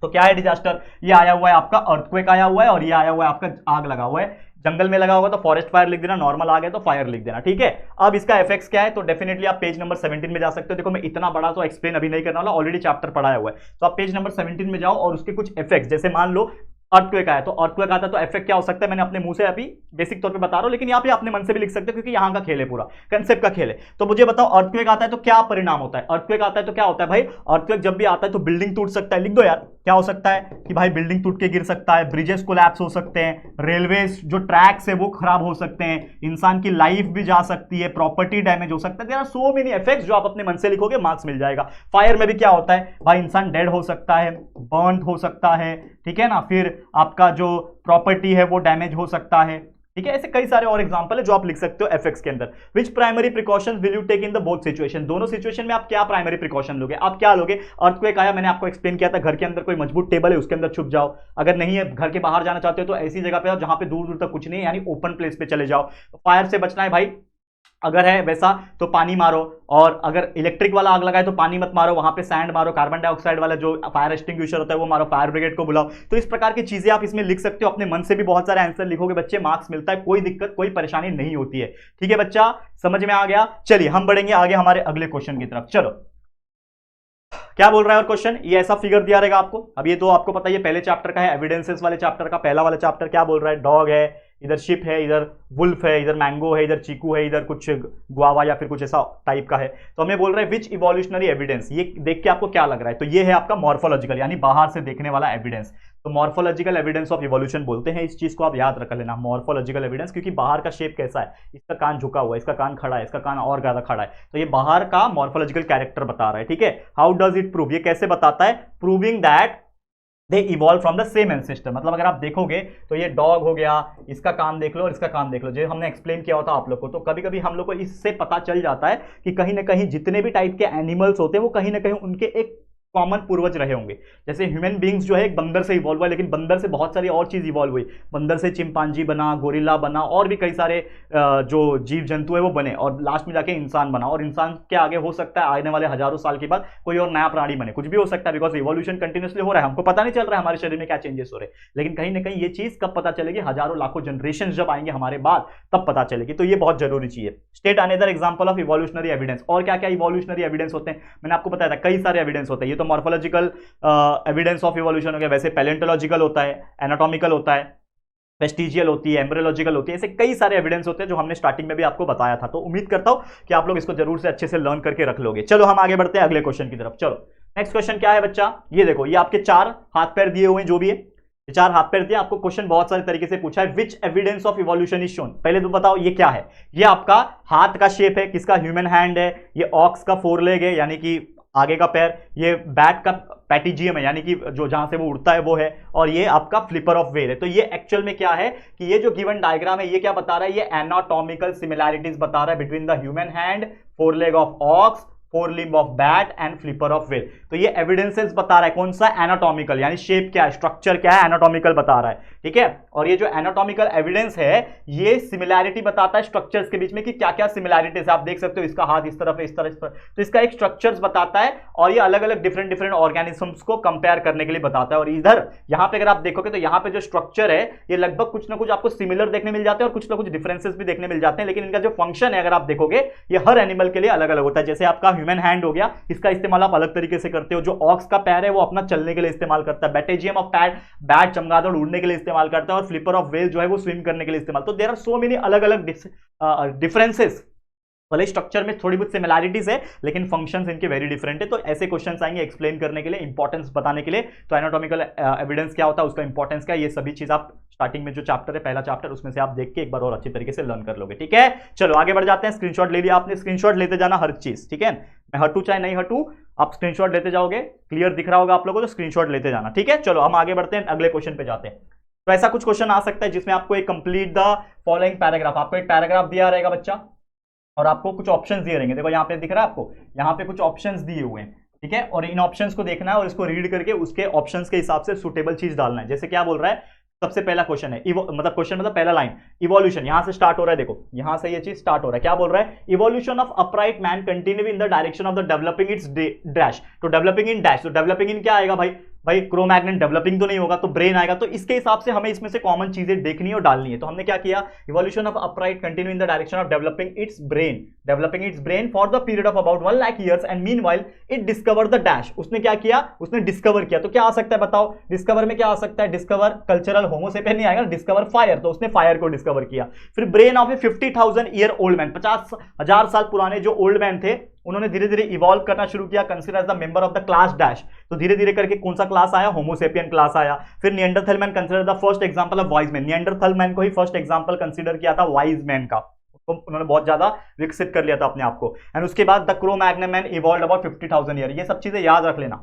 तो क्या है डिजास्टर, ये आया हुआ है आपका अर्थक्वेक आया हुआ है, और ये आया हुआ है आपका आग लगा हुआ है, जंगल में लगा होगा तो फॉरेस्ट फायर लिख देना, नॉर्मल आ गया तो फायर लिख देना। ठीक है, अब इसका इफेक्ट्स क्या है, तो डेफिनेटली आप पेज नंबर 17 में जा सकते हो। देखो मैं इतना बड़ा तो एक्सप्लेन अभी नहीं करने वाला, ऑलरेडी चैप्टर पढ़ाया हुआ है, तो आप पेज नंबर 17 में जाओ और उसके कुछ इफेक्ट्स, जैसे मान लो अर्थक्वेक आया, तो अर्थक्वेक आता है तो इफेक्ट क्या हो सकता है, मैंने अपने मुंह से अभी बेसिक तौर पे बता रहा हूं, लेकिन यहाँ पे अपने मन से भी लिख सकते हो क्योंकि यहाँ का खेल है, पूरा कंसेप्ट का खेल है। तो मुझे बताओ अर्थक्वेक आता है तो क्या परिणाम होता है, अर्थक्वेक आता है तो क्या होता है भाई, अर्थक्वेक जब भी आता है तो बिल्डिंग टूट सकता है, लिख दो यार, क्या हो सकता है कि भाई बिल्डिंग टूट के गिर सकता है, ब्रिजेस कोलैप्स हो सकते हैं, रेलवेज जो ट्रैक्स है वो खराब हो सकते हैं, इंसान की लाइफ भी जा सकती है, प्रॉपर्टी डैमेज हो सकता है। There are so many effects जो आप अपने मन से लिखोगे मार्क्स मिल जाएगा। फायर में भी क्या होता है भाई, इंसान डेड हो सकता है, बर्न हो सकता है, ठीक है ना, फिर आपका जो प्रॉपर्टी है वो डैमेज हो सकता है। ठीक है, ऐसे कई सारे और एग्जांपल है जो आप लिख सकते हो एफएक्स के अंदर। Which primary precautions will you take in the both situation, दोनों सिचुएशन में आप क्या प्राइमरी प्रिकॉशन लोगे, आप क्या लोगे। अर्थक्वेक आया, मैंने आपको एक्सप्लेन किया था, घर के अंदर कोई मजबूत टेबल है उसके अंदर छुप जाओ, अगर नहीं है घर के बाहर जाना चाहते हो तो ऐसी जगह पे जाओ जहां पे दूर दूर तक कुछ नहीं है, यानी ओपन प्लेस पे चले जाओ। फायर से बचना है भाई, अगर है वैसा तो पानी मारो, और अगर इलेक्ट्रिक वाला आग लगाए तो पानी मत मारो, वहां पे सैंड मारो, कार्बन डाइऑक्साइड वाला जो फायर एक्सटिंग्विशर होता है वो मारो, फायर ब्रिगेड को बुलाओ। तो इस प्रकार की चीजें आप इसमें लिख सकते हो, अपने मन से भी बहुत सारे आंसर लिखोगे बच्चे, मार्क्स मिलता है, कोई दिक्कत कोई परेशानी नहीं होती है। ठीक है बच्चा, समझ में आ गया। चलिए हम बढ़ेंगे आगे हमारे अगले क्वेश्चन की तरफ। चलो क्या बोल रहा है और क्वेश्चन, ये ऐसा फिगर दिया रहेगा आपको। अब ये तो आपको पता है ये पहले चैप्टर का है, एविडेंसेस वाले चैप्टर का पहला वाला चैप्टर। क्या बोल रहा है, डॉग है, इधर शिप है, इधर वुल्फ है, इधर मैंगो है, इधर चीकू है, इधर कुछ गुआवा या फिर कुछ ऐसा टाइप का है। तो हमें बोल रहा है विच इवोल्यूशनरी एविडेंस, ये देख के आपको क्या लग रहा है, तो ये है आपका मॉर्फोलॉजिकल यानी बाहर से देखने वाला एविडेंस। तो मॉर्फोलॉजिकल एविडेंस ऑफ इवोल्यूशन बोलते हैं, इस चीज को आप याद रख लेना, मॉर्फोलॉजिकल एविडेंस, क्योंकि बाहर का शेप कैसा है, इसका कान झुका हुआ है, इसका कान खड़ा है, इसका कान और ज्यादा खड़ा है, तो ये बाहर का मॉर्फोलॉजिकल कैरेक्टर बता रहा है। ठीक है, हाउ डज इट प्रूव, ये कैसे बताता है, proving that they evolve from the same ancestor. मतलब अगर आप देखोगे तो ये डॉग हो गया, इसका कान देख लो और इसका कान देख लो, जो हमने एक्सप्लेन किया होता आप लोग को, तो कभी कभी हम लोग को इससे पता चल जाता है कि कहीं ना कहीं जितने भी टाइप के एनिमल्स होते हैं वो कहीं ना कहीं उनके एक कॉमन पूर्वज रहे होंगे। जैसे ह्यूमन बींग्स जो है एक बंदर से इवॉल्व हुआ, लेकिन बंदर से बहुत सारी और चीज इवॉल्व हुई, बंदर से चिंपांजी बना, गोरिल्ला बना, और भी कई सारे जो जीव जंतु है वो बने, और लास्ट में जाके इंसान बना, और इंसान के आगे हो सकता है आने वाले हजारों साल के बाद कोई और नया प्राणी बने, कुछ भी हो सकता है, बिकॉज इवोल्यूशन कंटिन्यूसली हो रहा है, हमको पता नहीं चल रहा है हमारे शरीर में क्या चेंजेस हो रहे हैं, लेकिन कहीं ना कहीं ये चीज कब पता चलेगी, हजारों लाखों जनरेशन जब आएंगे हमारे बाद तब पता चलेगी। तो ये बहुत जरूरी चीज है। State another example of evolutionary evidence. और क्या क्या इवोल्यूशनरी एविडेंस होते हैं, मैंने आपको बताया था कई सारे एविडेंस होते हैं। ये तो मॉर्फोलॉजिकल एविडेंस ऑफ इवोल्यूशन हो गया, वैसे पैलेंटोलॉजिकल होता है, एनाटॉमिकल होता है, वेस्टिजियल होती है, एम्ब्रियोलॉजिकल होती है, ऐसे कई सारे एविडेंस होते हैं जो हमने स्टार्टिंग में भी आपको बताया था। तो उम्मीद करता हूं कि आप लोग इसको जरूर से अच्छे से लर्न करके रख लोगे। चलो हम आगे बढ़ते हैं अगले क्वेश्चन की तरफ। चलो नेक्स्ट क्वेश्चन क्या है बच्चा, ये देखो, ये आपके 4 हाथ पैर दिए हुए हैं, जो भी है 4 हाथ पैर दिए आपको। क्वेश्चन बहुत सारे तरीके से पूछा है, which evidence of evolution is shown. पहले तो बताओ ये क्या है, ये आपका हाथ का शेप है, किसका, ह्यूमन हैंड है, ये ऑक्स का 4 लेग है यानी कि आगे का पैर, ये बैट का पैटिजियम है यानी कि जो जहां से वो उड़ता है वो है, और ये आपका फ्लिपर ऑफ वेल है। तो ये एक्चुअल में क्या है कि ये जो गिवन डायग्राम है ये क्या बता रहा है, ये एनाटॉमिकल सिमिलैरिटीज बता रहा है between the human hand, 4 leg of aux, 4 limb of bat and flipper of well. तो ये एविडेंसेस बता रहा है, कौन सा, एनाटॉमिकल, यानी शेप क्या है, स्ट्रक्चर क्या है, एनाटॉमिकल बता रहा है, ठीक है। और ये जो एनाटॉमिकल एविडेंस है ये सिमिलैरिटी बताता है स्ट्रक्चर्स के बीच में कि क्या क्या सिमिलैरिटीज है। आप देख सकते हो इसका हाथ इस तरफ है, इस तरफ, इस तरफ, तो इसका एक स्ट्रक्चर्स बताता है, और ये अलग अलग डिफरेंट ऑर्गेनिजम्स को कंपेयर करने के लिए बताता है। और इधर यहां पे अगर आप देखोगे तो यहां पे जो स्ट्रक्चर है ये लगभग कुछ ना कुछ आपको सिमिलर देखने मिल जाते हैं और कुछ ना कुछ डिफरेंसेस भी देखने मिल जाते हैं, लेकिन इनका जो फंक्शन है अगर आप देखोगे ये हर एनिमल के लिए अलग अलग होता है। जैसे आपका ह्यूमन हैंड हो गया, इसका इस्तेमाल आप अलग तरीके से करते हो, जो ऑक्स का पैर है वो अपना चलने के लिए इस्तेमाल करता है, बैटेजियम ऑफ बैट चमगादड़ उड़ने के लिए इस्तेमाल करता है, और फ्लिपर ऑफ वेल जो है वो स्विम करने के लिए इस्तेमाल। तो देयर आर सो मेनी अलग अलग डिफरेंसेस, भले स्ट्रक्चर में थोड़ी बहुत सिमिलैरिटीज है लेकिन फंक्शंस इनके वेरी डिफरेंट है। तो ऐसे क्वेश्चंस आएंगे एक्सप्लेन करने के लिए, इंपॉर्टेंस बताने के लिए। तो एनाटॉमिकल एविडेंस क्या होता है, उसका इंपॉर्टेंस क्या है, ये सभी चीज आप स्टार्टिंग में जो चैप्टर है, पहला चैप्टर, उसमें से आप देख के एक बार और अच्छी तरीके से लर्न कर लोगे, ठीक है। चलो आगे बढ़ जाते हैं। स्क्रीनशॉट ले लिया आपने, स्क्रीनशॉट लेते जाना हर चीज, ठीक है। मैं हटू चाहे नहीं हटू, आप स्क्रीनशॉट लेते जाओगे, क्लियर दिख रहा होगा आप लोगों को, तो स्क्रीनशॉट लेते जाना, ठीक है। चलो हम आगे बढ़ते हैं, अगले क्वेश्चन पे जाते हैं। तो ऐसा कुछ क्वेश्चन आ सकता है जिसमें आपको एक कंप्लीट द फॉलोइंग पैराग्राफ, आपको एक पैराग्राफ दिया रहेगा बच्चा, और आपको कुछ ऑप्शंस दिए रहेंगे। देखो यहाँ पे दिख रहा है आपको, यहाँ पे कुछ ऑप्शंस दिए हुए हैं, ठीक है, और इन ऑप्शंस को देखना है और इसको रीड करके उसके ऑप्शंस के हिसाब से सुटेबल चीज डालना है। जैसे क्या बोल रहा है, सबसे पहला क्वेश्चन है, मतलब क्वेश्चन मतलब पहला लाइन, इवोल्यूशन, यहां से स्टार्ट हो रहा है, देखो यहां से ये चीज स्टार्ट हो रहा है। क्या बोल रहा है, evolution of upright man continue in the direction of the developing it's dash. तो डेवलपिंग इन डैश, तो डेवलपिंग इन क्या आएगा भाई क्रोमैग्नेट डेवलपिंग तो नहीं होगा, तो ब्रेन आएगा। तो इसके हिसाब से हमें इसमें से कॉमन चीजें देखनी है और डालनी है। तो हमने क्या किया, evolution of upright continue in the direction of developing it's brain for the period of about 1 lakh years and meanwhile it discover the dash. उसने क्या किया, उसने डिस्कवर किया। तो क्या आ सकता है बताओ, डिस्कवर में क्या आ सकता है, डिस्कवर कल्चरल होमोसेपियन नहीं आएगा, डिस्कवर फायर, तो उसने फायर को डिस्कवर किया। फिर brain of A 50,000 year old man, 50,000 साल पुराने जो ओल्ड मैन थे उन्होंने धीरे धीरे इवॉल्व करना शुरू किया, consider as the member of the class dash. तो धीरे धीरे करके कौन सा क्लास आया, होमोसेपियन क्लास आया। फिर Neanderthal man consider the first example of wise man, Neanderthal man को ही फर्स्ट एग्जांपल कंसीडर किया था वाइज मैन का, तो उन्होंने बहुत ज्यादा विकसित कर लिया था अपने आप को। एंड उसके बाद the crow-magnum man evolved about 50,000 year. ये सब चीजें याद रख लेना।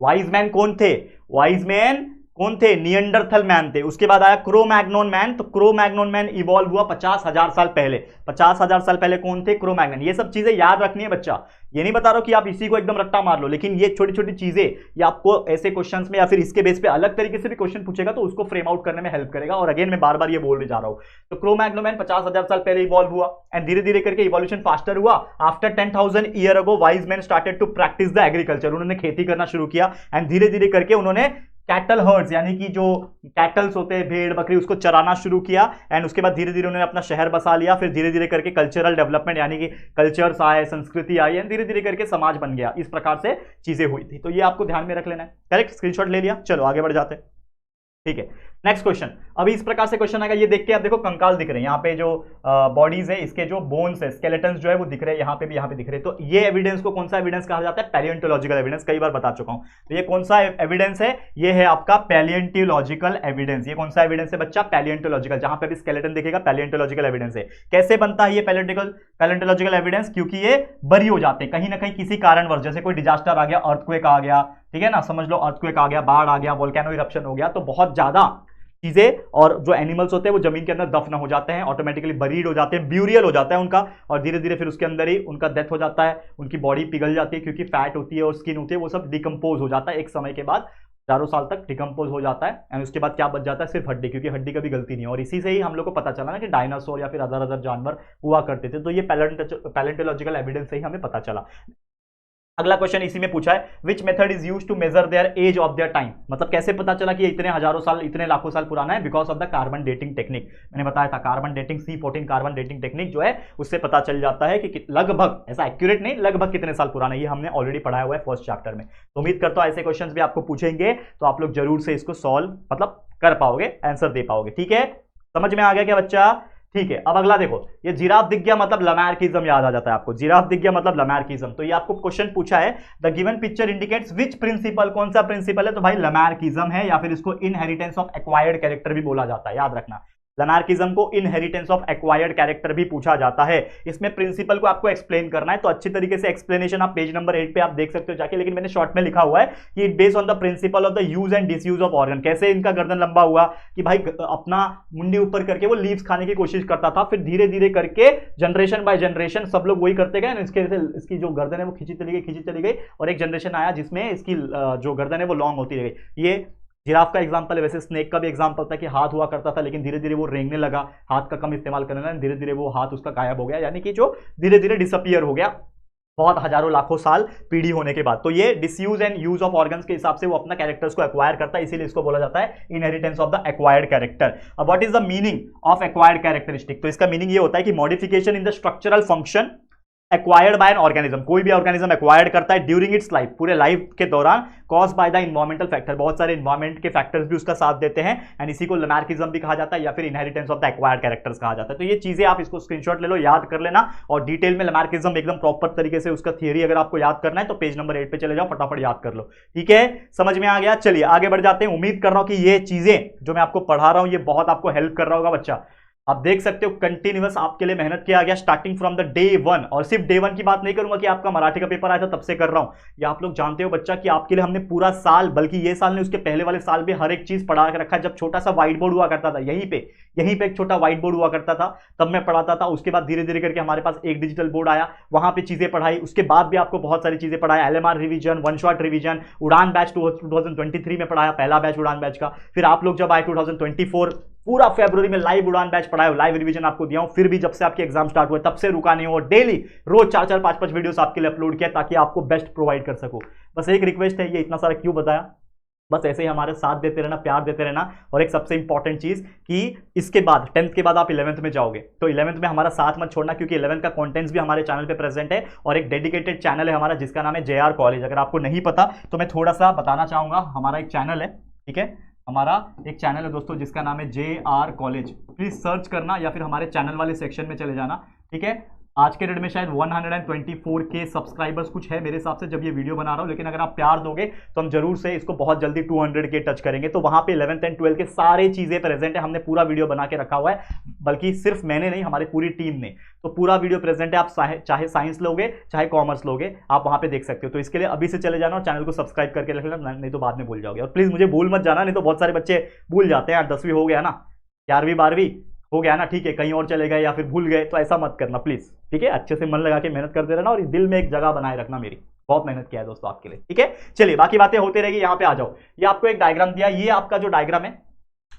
वाइज मैन कौन थे, वाइज मैन कौन थे, निएंडरथल मैन थे। उसके बाद आया क्रो-मैग्नोन मैन, तो क्रो-मैग्नोन मैन इवॉल्व हुआ 50,000 साल पहले। 50,000 साल पहले कौन थे, क्रो-मैग्नन। ये सब चीजें याद रखनी है बच्चा, ये नहीं बता रहा हूं कि आप इसी को एकदम रट्टा मार लो, लेकिन ये छोटी छोटी चीजें ये आपको ऐसे क्वेश्चंस में या फिर इसके बेस पे अलग तरीके से भी क्वेश्चन पूछेगा तो उसको फ्रेम आउट करने में हेल्प करेगा। और अगेन मैं बार बार ये बोलने जा रहा हूं, तो क्रो-मैग्नोन मैन 50,000 साल पहले इवॉल्व हुआ एंड धीरे धीरे करके इवोल्यूशन फास्टर हुआ। After 10,000 year ago wise man started to practice the agriculture, उन्होंने खेती करना शुरू किया एंड धीरे धीरे करके उन्होंने कैटल हर्ड्स यानी कि जो कैटल्स होते हैं भेड़ बकरी उसको चराना शुरू किया एंड उसके बाद धीरे धीरे उन्होंने अपना शहर बसा लिया। फिर धीरे धीरे करके कल्चरल डेवलपमेंट यानी कि कल्चर्स आए, संस्कृति आई एंड धीरे धीरे करके समाज बन गया। इस प्रकार से चीजें हुई थी, तो ये आपको ध्यान में रख लेना है। करेक्ट, स्क्रीनशॉट ले लिया। चलो आगे बढ़ जाते हैं, ठीक है। नेक्स्ट क्वेश्चन, अभी इस प्रकार से क्वेश्चन आएगा, ये देख के आप देखो कंकाल दिख रहे हैं, यहाँ पे जो बॉडीज है इसके जो बोन्स है, स्केलेटन्स जो है वो दिख रहे हैं, यहाँ पे भी यहाँ पे दिख रहे हैं। तो ये एविडेंस को कौन सा एविडेंस कहा जाता है, पैलियोंटोलॉजिकल एविडेंस, कई बार बता चुका हूं। तो ये कौन सा एविडेंस है, ये है आपका पैलियोंटोलॉजिकल एविडेंस। ये कौन सा एविडेंस है बच्चा, पैलियोंटोलॉजिकल, जहां पे भी स्केलेटन दिखेगा पैलियोंटोलॉजिकल एविडेंस है। कैसे बनता है ये पैलियोंटोलॉजिकल एविडेंस, क्योंकि ये बरी हो जाते हैं कहीं ना कहीं किसी कारणवश, जैसे कोई डिजास्टर आ गया, अर्थक्वेक आ गया, ठीक है ना, समझ लो अर्थक्वेक आ गया, बाढ़ आ गया, वोल्केनो इरप्शन हो गया, तो बहुत ज्यादा चीजें और जो एनिमल्स होते हैं वो जमीन के अंदर दफन हो जाते हैं, ऑटोमेटिकली बरीड हो जाते हैं, ब्यूरियल हो जाता है उनका, और धीरे धीरे फिर उसके अंदर ही उनका डेथ हो जाता है, उनकी बॉडी पिघल जाती है क्योंकि फैट होती है और स्किन होती है, वो सब डिकम्पोज हो जाता है एक समय के बाद, हजारों साल तक डिकम्पोज हो जाता है। एंड उसके बाद क्या बच जाता है, सिर्फ हड्डी, क्योंकि हड्डी का भी गलती नहीं है। और इसी से ही हम लोग को पता चला ना कि डायनासोर या फिर अदर अदर जानवर हुआ करते थे, तो ये पैलेंटोलॉजिकल एविडेंस से ही हमें पता चला। अगला क्वेश्चन इसी में पूछा है, which method is used to measure their age of their time, मतलब कैसे पता चला कि इतने हजारों साल इतने लाखों साल पुराना है, because of the carbon dating technique. मैंने बताया था carbon dating, C14 carbon dating technique जो है उससे पता चल जाता है कि लगभग, ऐसा एक्यूरेट नहीं, लगभग कितने साल पुराना है, ये हमने ऑलरेडी पढ़ाया हुआ है फर्स्ट चैप्टर में। तो उम्मीद करता हूं ऐसे क्वेश्चन भी आपको पूछेंगे तो आप लोग जरूर से इसको सॉल्व मतलब कर पाओगे, आंसर दे पाओगे। ठीक है, समझ में आ गया क्या बच्चा? ठीक है, अब अगला देखो, ये जिराफ दिख गया मतलब लमैर्किज्म याद आ जाता है आपको, जिराफ दिख गया मतलब लमैर्किज्म। तो ये आपको क्वेश्चन पूछा है, the given picture indicates which principle, कौन सा प्रिंसिपल है, तो भाई लमैर्किज्म है, या फिर इसको इनहेरिटेंस ऑफ एक्वायर्ड कैरेक्टर भी बोला जाता है, याद रखना। लमैर्किज्म को इनहेरिटेंस ऑफ एक्वायर्ड कैरेक्टर भी पूछा जाता है। इसमें प्रिंसिपल को आपको एक्सप्लेन करना है, तो अच्छी तरीके से एक्सप्लेनेशन आप पेज नंबर 8 पे आप देख सकते हो जाके, लेकिन मैंने शॉर्ट में लिखा हुआ है कि it based on the principle of the use and disuse of organ. कैसे इनका गर्दन लंबा हुआ कि भाई अपना मुंडी ऊपर करके वो लीव्स खाने की कोशिश करता था, फिर धीरे धीरे करके जनरेशन बाय जनरेशन सब लोग वही करते गए, इसकी जो गर्दन है वो खींची चली गई, और एक जनरेशन आया जिसमें इसकी जो गर्दन है वो लॉन्ग होती रह गई। ये जिराफ का एग्जांपल है, वैसे स्नेक का भी एग्जांपल था कि हाथ हुआ करता था, लेकिन धीरे धीरे वो रेंगने लगा, हाथ का कम इस्तेमाल करने लगा, धीरे धीरे वो हाथ उसका गायब हो गया, यानी कि जो धीरे धीरे डिसअपियर हो गया बहुत हजारों लाखों साल पीढ़ी होने के बाद। तो ये disuse and use of organs के हिसाब से वो अपना कैरेक्टर्स को एक्वायर करता है, इसीलिए इसको बोला जाता है inheritance of the acquired character. अब what is the meaning of acquired characteristic, तो इसका मीनिंग ये होता है कि modification in the structural function acquired by an organism, कोई भी ऑर्गेनिज्म एक्वायर्ड करता है ड्यूरिंग इट्स लाइफ, पूरे लाइफ के दौरान, cause by the environmental factor, बहुत सारे इन्वायरमेंट के फैक्टर्स भी उसका साथ देते हैं, एंड इसी को लमैर्किज्म भी कहा जाता है या फिर inheritance of the acquired characters कहा जाता है। तो ये चीजें आप इसको स्क्रीनशॉट ले लो, याद कर लेना, और डिटेल में लमैर्किज्म एकदम प्रॉपर तरीके से उसका थियरी अगर आपको याद करना है तो पेज नंबर 8 पे चले जाओ, फटाफट याद कर लो। ठीक है, समझ में आ गया? चलिए आगे बढ़ जाते हैं। उम्मीद कर रहा हूं कि ये चीजें जो मैं आपको पढ़ा रहा हूं ये बहुत आपको हेल्प कर रहा होगा बच्चा। आप देख सकते हो कंटिन्यूअस आपके लिए मेहनत किया गया स्टार्टिंग फ्रॉम द डे 1, और सिर्फ डे 1 की बात नहीं करूंगा कि आपका मराठी का पेपर आया था तब से कर रहा हूं, या आप लोग जानते हो बच्चा कि आपके लिए हमने पूरा साल, बल्कि ये साल नहीं उसके पहले वाले साल भी हर एक चीज पढ़ा के रखा है। जब छोटा सा व्हाइट बोर्ड हुआ करता था यहीं पे एक छोटा व्हाइट बोर्ड हुआ करता था, तब मैं पढ़ाता था। उसके बाद धीरे धीरे करके हमारे पास एक डिजिटल बोर्ड आया, वहां पे चीजें पढ़ाई, उसके बाद भी आपको बहुत सारी चीजें पढ़ाया, LMR revision, one shot revision, उड़ान बैच 2023 में पढ़ाया, पहला बैच उड़ान बैच का। फिर आप लोग जब आए 2024 पूरा फरवरी में लाइव उड़ान बैच पढ़ाया, लाइव रिवीजन आपको दिया हूं। फिर भी जब से आपके एग्जाम स्टार्ट हुए तब से रुका नहीं हो, डेली रोज 4-4 5-5 वीडियोस आपके लिए अपलोड किया ताकि आपको बेस्ट प्रोवाइड कर सकूं। बस एक रिक्वेस्ट है, ये इतना सारा क्यों बताया, बस ऐसे ही हमारे साथ देते रहना, प्यार देते रहना। और एक सबसे इंपॉर्टेंट चीज कि इसके बाद 10th के बाद आप 11th में जाओगे तो 11th में हमारा साथ मत छोड़ना, क्योंकि 11th का कंटेंट्स भी हमारे चैनल पे प्रेजेंट है, और एक डेडिकेटेड चैनल है हमारा जिसका नाम है JR कॉलेज। अगर आपको नहीं पता तो मैं थोड़ा सा बताना चाहूंगा, हमारा एक चैनल है, ठीक है, हमारा एक चैनल है दोस्तों जिसका नाम है JR कॉलेज, प्लीज सर्च करना या फिर हमारे चैनल वाले सेक्शन में चले जाना। ठीक है, आज के डेट में शायद 124K सब्सक्राइबर्स कुछ है मेरे हिसाब से जब ये वीडियो बना रहा हूं, लेकिन अगर आप प्यार दोगे तो हम जरूर से इसको बहुत जल्दी 200K टच करेंगे। तो वहां पे 11th एंड 12th के सारे चीजें प्रेजेंट है, हमने पूरा वीडियो बना के रखा हुआ है, बल्कि सिर्फ मैंने नहीं हमारी पूरी टीम ने, तो पूरा वीडियो प्रेजेंट है। आप चाहे साइंस लोगे चाहे कॉमर्स लोगे आप वहां पे देख सकते हो। तो इसके लिए अभी से चले जाना और चैनल को सब्सक्राइब करके रख लेना, नहीं तो बाद में भूल जाओगे। और प्लीज मुझे भूल मत जाना, नहीं तो बहुत सारे बच्चे भूल जाते हैं, 10वीं हो गया ना, 11वीं 12वीं हो गया ना, ठीक है, कहीं और चले गए या फिर भूल गए, तो ऐसा मत करना प्लीज। ठीक है, अच्छे से मन लगा के मेहनत करते रहना और इस दिल में एक जगह बनाए रखना, मेरी बहुत मेहनत किया है दोस्तों आपके लिए। ठीक है, चलिए बाकी बातें होती रहेगी। यहाँ पे आ जाओ, ये आपको एक डायग्राम दिया, ये आपका जो डायग्राम है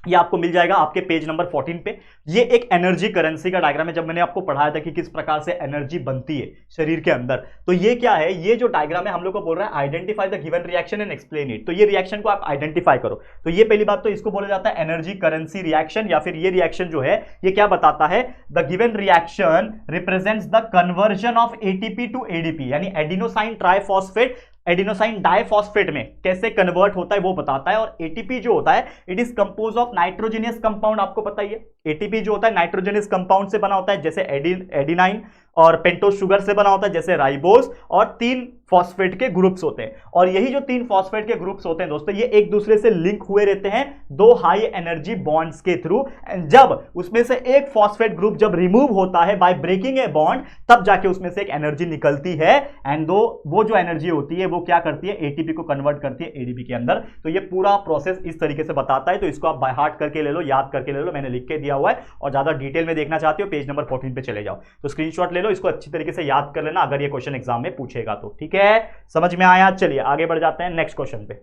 ये आपको मिल जाएगा आपके पेज नंबर 14 पे। ये एक एनर्जी करेंसी का डायग्राम है, जब मैंने आपको पढ़ाया था कि किस प्रकार से एनर्जी बनती है शरीर के अंदर। तो ये क्या है, ये जो डायग्राम है हम लोग को बोल रहा है identify the given reaction and explain it. तो ये रिएक्शन को आप आइडेंटिफाई करो। तो ये पहली बात, तो इसको बोला जाता है एनर्जी करेंसी रिएक्शन, या फिर ये रिएक्शन जो है ये क्या बताता है, the given reaction represents the conversion of ATP to ADP, यानी एडिनोसाइन ट्राइफॉस्फेट एडिनोसाइन डाइफॉस्फेट में कैसे कन्वर्ट होता है वो बताता है। और एटीपी जो होता है it is compose of nitrogenous compound, आपको पता ही है एटीपी जो होता है नाइट्रोजनियस कंपाउंड से बना होता है, जैसे एडिनाइन और पेंटोज शुगर से बना होता है जैसे राइबोस, और 3 फॉस्फेट के ग्रुप्स होते हैं। और यही जो 3 फॉस्फेट के ग्रुप्स होते हैं दोस्तों, ये एक दूसरे से लिंक हुए रहते हैं 2 हाई एनर्जी बॉन्ड्स के थ्रू। जब उसमें से एक फॉस्फेट ग्रुप जब रिमूव होता है बाय ब्रेकिंग ए बॉन्ड, तब जाके उसमें से एक एनर्जी निकलती है, एंड वो जो एनर्जी होती है वो क्या करती है, एटीपी को कन्वर्ट करती है एडीपी के अंदर। तो ये पूरा प्रोसेस इस तरीके से बताता है, तो इसको आप बाय हार्ट करके ले लो, याद करके ले लो, मैंने लिख के दिया हुआ है। और ज्यादा डिटेल में देखना चाहते हो पेज नंबर 14 पे चले जाओ, तो स्क्रीनशॉट ले लो, इसको अच्छी तरीके से याद कर लेना अगर ये क्वेश्चन एग्जाम में पूछेगा तो। ठीक है, समझ में आया? चलिए आगे बढ़ जाते हैं नेक्स्ट क्वेश्चन पे।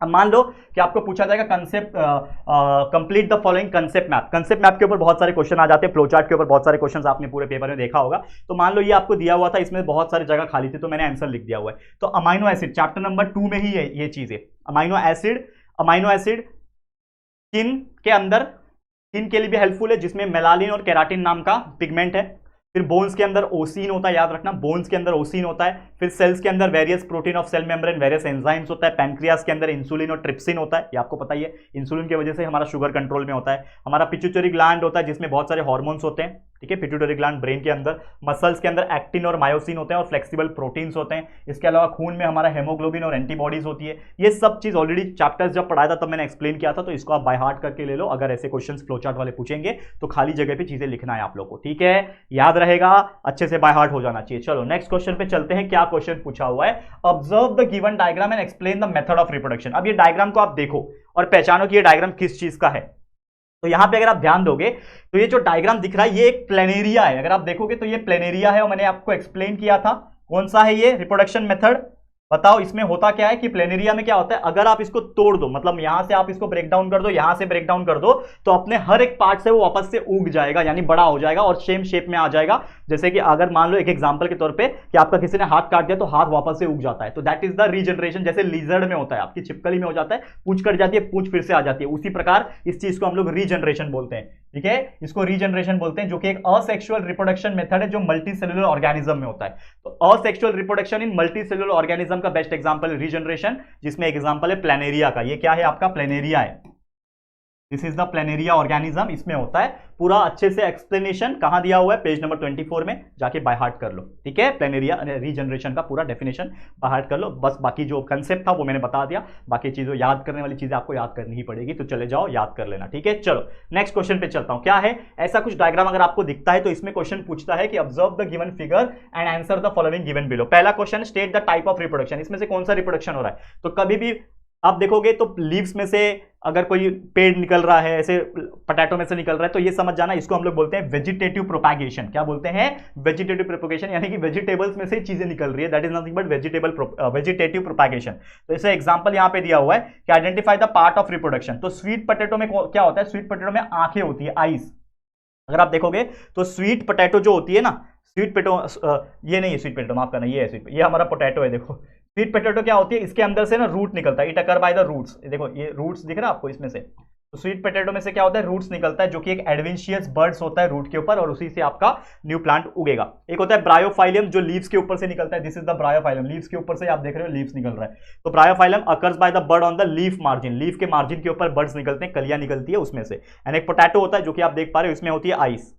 अब मान लो कि आपको पूछा जाएगा concept, complete the following concept map. Concept map के ऊपर बहुत सारे क्वेश्चन आ जाते हैं, फ्लो चार्ट के ऊपर बहुत सारे क्वेश्चन आपने पूरे पेपर में देखा होगा। तो मान लो ये आपको दिया हुआ था, इसमें बहुत सारी जगह खाली थी, तो मैंने आंसर लिख दिया हुआ है। तो अमाइनो एसिड चैप्टर नंबर 2 में ही है ये चीजें। अमाइनो एसिड स्किन के अंदर, स्किन के लिए भी हेल्पफुल है, जिसमें मेलानिन और केराटिन नाम का पिगमेंट है। फिर बोन्स के अंदर ओसिन होता है, याद रखना, बोन्स के अंदर ओसिन होता है। फिर सेल्स के अंदर various protein of cell membrane, various enzymes होता है। पैनक्रियास के अंदर इंसुलिन और ट्रिप्सिन होता है, ये आपको पता ही है, इंसुलिन की वजह से हमारा शुगर कंट्रोल में होता है। हमारा पिट्यूटरी ग्लैंड होता है जिसमें बहुत सारे हार्मोन्स होते हैं, ठीक है, पिट्यूटरी ग्लैंड ब्रेन के अंदर। मसल्स के अंदर एक्टिन और मायोसिन होते हैं और फ्लेक्सिबल प्रोटीन्स होते हैं। इसके अलावा खून में हमारा हेमोग्लोबिन और एंटीबॉडीज होती है। ये सब चीज ऑलरेडी चैप्टर्स जब पढ़ाया था तब मैंने एक्सप्लेन किया था, तो इसको आप बाय हार्ट करके ले लो। अगर ऐसे क्वेश्चंस फ्लोचार्ट वाले पूछेंगे तो खाली जगह पे चीजें लिखना है आप लोग को, ठीक है, याद रहेगा, अच्छे से बाय हार्ट हो जाना चाहिए। चलो नेक्स्ट क्वेश्चन पे चलते हैं। क्या क्वेश्चन पूछा हुआ है, observe the given diagram and explain the method of reproduction. अब ये डायग्राम को आप देखो और पहचानो कि ये डायग्राम किस चीज का है। तो यहां पे अगर आप ध्यान दोगे तो ये जो डायग्राम दिख रहा है ये एक प्लेनेरिया है। अगर आप देखोगे तो ये प्लेनेरिया है, और मैंने आपको एक्सप्लेन किया था कौन सा है ये रिप्रोडक्शन मेथड। बताओ इसमें होता क्या है कि प्लेनेरिया में क्या होता है, अगर आप इसको तोड़ दो, मतलब यहां से आप इसको ब्रेक डाउन कर दो, यहां से ब्रेक डाउन कर दो, तो अपने हर एक पार्ट से वो वापस से उग जाएगा, यानी बड़ा हो जाएगा और सेम शेप में आ जाएगा। जैसे कि अगर मान लो एक एग्जांपल के तौर पे कि आपका किसी ने हाथ काट दिया तो हाथ वापस से उग जाता है, तो दैट इज द रीजनरेशन। जैसे लिजर्ड में होता है, आपकी छिपकली में हो जाता है, पूंछ कट जाती है, पूंछ फिर से आ जाती है, उसी प्रकार इस चीज को हम लोग रीजनरेशन बोलते हैं, ठीक है, इसको रीजनरेशन बोलते हैं, जो कि एक असेक्सुअल रिप्रोडक्शन मेथड है जो मल्टी सेलुलर ऑर्गेनिज्म में होता है। तो asexual reproduction in multi cellular organism का बेस्ट एग्जांपल रीजनरेशन, जिसमें एक एग्जांपल है प्लेनेरिया का। ये क्या है, आपका प्लेनेरिया है, this is the planaria organism, इसमें होता है। पूरा अच्छे से एक्सप्लेनेशन कहां दिया हुआ है, पेज नंबर 24 में जाके बाय हार्ट कर लो, ठीक है, प्लेनेरिया रीजनरेशन का पूरा डेफिनेशन बाय हार्ट कर लो। बस बाकी जो कंसेप्ट था वो मैंने बता दिया, बाकी चीजों याद करने वाली चीजें आपको याद करनी ही पड़ेगी, तो चले जाओ याद कर लेना, ठीक है। चलो नेक्स्ट क्वेश्चन पे चलता हूं। क्या है, ऐसा कुछ डायग्राम अगर आपको दिखता है तो इसमें क्वेश्चन पूछता है कि observe the given figure and answer the following given below. पहला question, state the type of reproduction, इसमें से कौन सा रिप्रोडक्शन हो रहा है। तो कभी भी आप देखोगे तो लीव्स में से अगर कोई पेड़ निकल रहा है, ऐसे पोटैटो में से निकल रहा है, तो ये समझ जाना, इसको हम लोग बोलते हैं वेजिटेटिव प्रोपैगेशन। क्या बोलते हैं, वेजिटेटिव प्रोपगेशन, यानी कि वेजिटेबल्स में से चीजें निकल रही है, that is nothing but vegetative propagation. तो इसे एग्जांपल यहां पे दिया हुआ है कि identify the part of reproduction. तो स्वीट पोटैटो में क्या होता है, स्वीट पोटैटो में आंखें होती है, आईज। अगर आप देखोगे तो स्वीट पोटैटो जो होती है ना, स्वीट पोटैटो, ये नहीं है स्वीट पोटैटो, माफ करना, ये है स्वीट, ये हमारा पोटैटो है। देखो स्वीट पोटैटो क्या होती है, इसके अंदर से ना रूट निकलता है, it occur by the roots. देखो ये रूट्स दिख रहा है आपको इसमें से, तो स्वीट पोटैटो में से क्या होता है, रूट्स निकलता है, जो कि एक एडवेंशियस बर्ड्स होता है रूट के ऊपर, और उसी से आपका न्यू प्लांट उगेगा। एक होता है ब्रायोफाइलम, जो लीव्स के ऊपर से निकलता है, this is the Bryophyllum, leaves के ऊपर से आप देख रहे हो लीव्स निकल रहा है। तो Bryophyllum occurs by the bird on the leaf margin, leaf के मार्जिन के ऊपर बर्ड्स निकलते हैं, कलियां निकलती है उसमें से। एंड एक पोटैटो होता है जो कि आप देख पा रहे हो, इसमें होती है ice,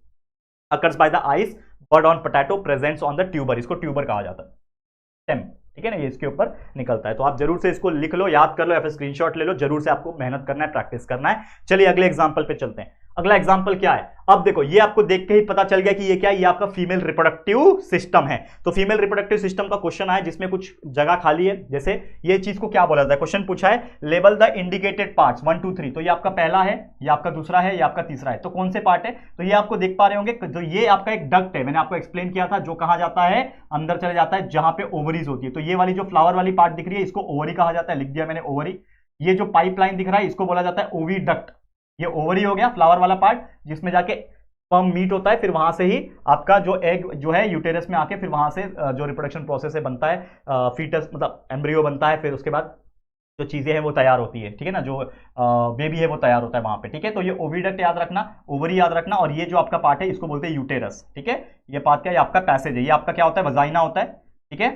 occurs by the ice, bird on potato presents on the tuber, इसको ट्यूबर कहा जाता है, स्टेम, ठीक है ना, ये इसके ऊपर निकलता है। तो आप जरूर से इसको लिख लो, याद कर लो, या फिर स्क्रीनशॉट ले लो, जरूर से आपको मेहनत करना है, प्रैक्टिस करना है। चलिए अगले एग्जांपल पे चलते हैं। अगला एग्जांपल क्या है, अब देखो ये आपको देख के ही पता चल गया कि ये क्या है, ये आपका फीमेल रिप्रोडक्टिव सिस्टम है। तो फीमेल रिप्रोडक्टिव सिस्टम का क्वेश्चन है जिसमें कुछ जगह खाली है, जैसे ये चीज को क्या बोला जाता है, क्वेश्चन पूछा है लेबल द इंडिकेटेड पार्ट्स 1 2 3। तो ये आपका पहला है, ये आपका दूसरा है, ये आपका तीसरा है। तो कौन से पार्ट है, तो ये आपको देख पा रहे होंगे, जो ये आपका एक डक्ट है, मैंने आपको एक्सप्लेन किया था, जो कहा जाता है अंदर चले जाता है जहां पे ओवरीज होती है। तो ये वाली जो फ्लावर वाली पार्ट दिख रही है, इसको ओवरी कहा जाता है, लिख दिया मैंने ओवरी। ये जो पाइपलाइन दिख रहा है, इसको बोला जाता है ओविडक्ट, ये ओवरी हो गया, फ्लावर वाला पार्ट, जिसमें जाके स्पर्म मीट होता है, फिर वहां से ही आपका जो एग जो है यूटेरस में आके फिर वहां से जो रिप्रोडक्शन प्रोसेस है बनता है, फीटस मतलब एम्ब्रियो बनता है, फिर उसके बाद जो चीजें हैं वो तैयार होती है, ठीक है ना, जो बेबी है वो तैयार होता है वहां पे, ठीक है। तो ये ओविडक्ट याद रखना, ओवरी याद रखना, और ये जो आपका पार्ट है इसको बोलते हैं यूटेरस, ठीक है। ये पार्ट क्या है, आपका पैसेज है, ये आपका क्या होता है, वजाइना होता है, ठीक है,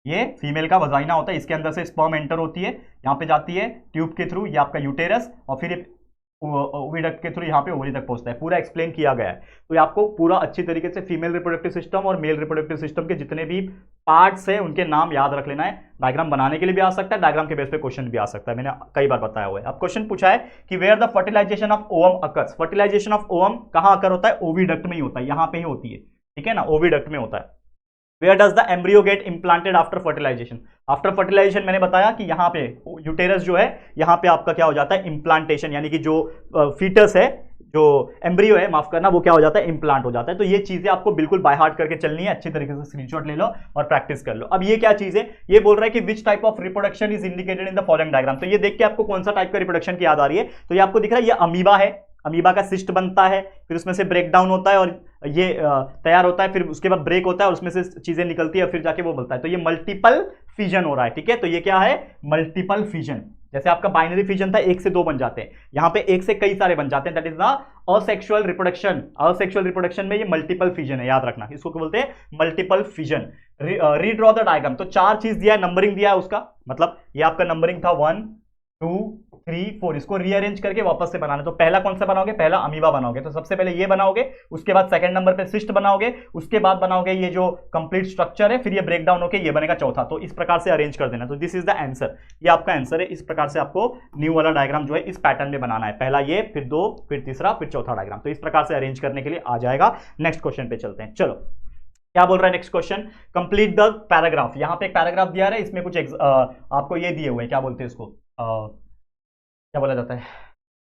ये फीमेल का वजाइना होता है, इसके अंदर से स्पर्म एंटर होती है, यहाँ पे जाती है ट्यूब के थ्रू, ये आपका यूटेरस, और फिर ओविडक्ट के थ्रू यहाँ पे ओवरी तक पहुंचता है, पूरा एक्सप्लेन किया गया है। तो ये आपको पूरा अच्छी तरीके से फीमेल रिप्रोडक्टिव सिस्टम और मेल रिप्रोडक्टिव सिस्टम के जितने भी पार्ट्स है उनके नाम याद रख लेना है। डायग्राम बनाने के लिए भी आ सकता है, डायग्राम के बेस पे क्वेश्चन भी आ सकता है, मैंने कई बार बताया हुआ है। अब क्वेश्चन पूछा है कि where the fertilisation of ovum occurs, fertilisation of ovum कहां अकर होता है, ओविडक्ट में ही होता है, यहां पे ही होती है, ठीक है ना, ओविडक्ट में होता है। Where does the embryo get implanted after fertilization? After fertilization मैंने बताया कि यहाँ पे यूटेरस जो है यहाँ पे आपका क्या हो जाता है, इम्प्लांटेशन, यानी कि जो फीटस है, जो एम्ब्रियो है, माफ करना, वो क्या हो जाता है, इम्प्लांट हो जाता है। तो ये चीजें आपको बिल्कुल बाय हार्ट करके चलनी है, अच्छी तरीके से स्क्रीनशॉट ले लो और प्रैक्टिस कर लो। अब ये क्या चीज है, ये बोल रहा है कि which type of reproduction is indicated in the following diagram. तो ये देख के आपको कौन सा टाइप का रिप्रोडक्शन की याद आ रही है, तो ये आपको दिख रहा है, ये अमीबा है, अमीबा का सिस्ट बनता है, फिर उसमें से ब्रेक डाउन होता है और ये तैयार होता है, फिर उसके बाद ब्रेक होता है और उसमें से चीजें निकलती है और फिर जाके वो बनता है। तो ये मल्टीपल फिजन हो रहा है, ठीक है। तो ये क्या है, मल्टीपल फिजन। जैसे आपका बाइनरी फिजन था, एक से दो बन जाते हैं, यहां पे एक से कई सारे बन जाते हैं, that is the asexual reproduction. Asexual reproduction में ये मल्टीपल फिजन है, याद रखना, इसको क्या बोलते हैं, multiple fission. Redraw the diagram, तो चार चीज दिया है, नंबरिंग दिया है उसका, मतलब ये आपका नंबरिंग था 1 2 3 4, इसको रीअरेंज करके वापस से बनाना। तो पहला कौन सा बनाओगे, पहला अमीबा बनाओगे, तो सबसे पहले ये बनाओगे, उसके बाद सेकंड नंबर पे सिस्ट बनाओगे, उसके बाद बनाओगे ये जो कंप्लीट स्ट्रक्चर है, फिर ये ब्रेक डाउन होके ये बनेगा चौथा। तो इस प्रकार से अरेंज कर देना। तो दिस इज द आंसर, ये आपका आंसर है। इस प्रकार से आपको न्यू वाला डायग्राम जो है इस पैटर्न में बनाना है, पहला ये, फिर दो, फिर तीसरा, फिर चौथा डायग्राम। तो इस प्रकार से अरेंज करने के लिए आ जाएगा। नेक्स्ट क्वेश्चन पे चलते हैं, चलो क्या बोल रहा है next question, complete the paragraph. यहां पे एक पैराग्राफ दिया है, इसमें कुछ आपको ये दिए हुए हैं, क्या बोलते हैं इसको, क्या बोला जाता है,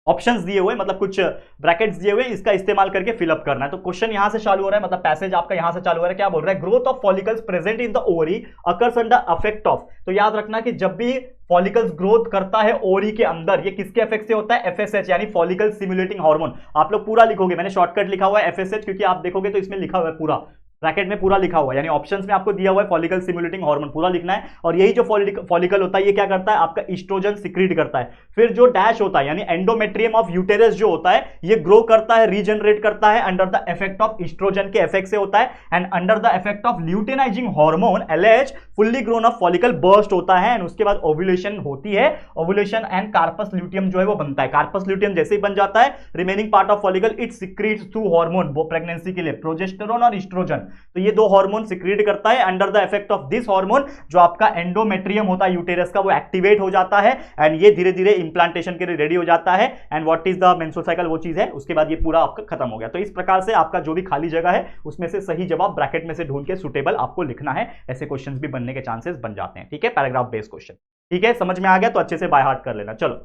ऑप्शंस दिए हुए, मतलब कुछ ब्रैकेट्स दिए हुए, इसका इस्तेमाल करके फिलअप करना है। तो क्वेश्चन यहां से चालू हो रहा है, मतलब पैसेज आपका यहां से चालू हो रहा है। क्या बोल रहा है, growth of follicles present in the ovary occurs under affect of. तो याद रखना कि जब भी फॉलिकल्स ग्रोथ करता है ओवरी के अंदर, ये किसके इफेक्ट से होता है, एफएसएच यानी फॉलिकल स्टिमुलेटिंग हार्मोन। आप लोग पूरा लिखोगे, मैंने शॉर्टकट लिखा हुआ है एफएसएच, क्योंकि आप देखोगे तो इसमें लिखा हुआ है पूरा, ब्रैकेट में पूरा लिखा हुआ है, यानी ऑप्शंस में आपको दिया हुआ है फॉलिकल स्टिमुलेटिंग हार्मोन, पूरा लिखना है। और यही जो फॉलिकल होता है, ये क्या करता है, आपका ईस्ट्रोजन सिक्रीट करता है। फिर जो डैश होता है, यानी एंडोमेट्रियम ऑफ यूटेरस जो होता है, ये ग्रो करता है, रीजनरेट करता है under the effect of oestrogen के इफेक्ट से होता है, and under the effect of luteinising hormone LH fully grown of follicle burst होता है, एंड उसके बाद ओव्यूलेशन होती है। ओव्यूलेशन एंड कार्पस ल्यूटियम जो है वो बनता है। कार्पस ल्यूटियम जैसे ही बन जाता है, remaining part of follicle it secretes two hormone, वो प्रेगनेंसी के लिए प्रोजेस्टेरोन और ईस्ट्रोजन। तो ये दो हार्मोन सिक्रीट करता है। Under the effect of this hormone जो आपका एंडोमेट्रियम होता है यूटेरस का, वो एक्टिवेट हो जाता है, एंड ये धीरे धीरे इंप्लांटेशन के लिए रेडी हो जाता है। And what is the menstrual cycle, वो चीज है, उसके बाद ये पूरा आपका खत्म हो गया। तो इस प्रकार से आपका जो भी खाली जगह है उसमें से सही जवाब ब्रैकेट में से ढूंढ के सुटेबल आपको लिखना है। ऐसे क्वेश्चंस भी बनने के चांसेस बन जाते हैं, ठीक है, पैराग्राफ बेस्ड क्वेश्चन। ठीक है, समझ में आ गया तो अच्छे से बाय हार्ट कर लेना। चलो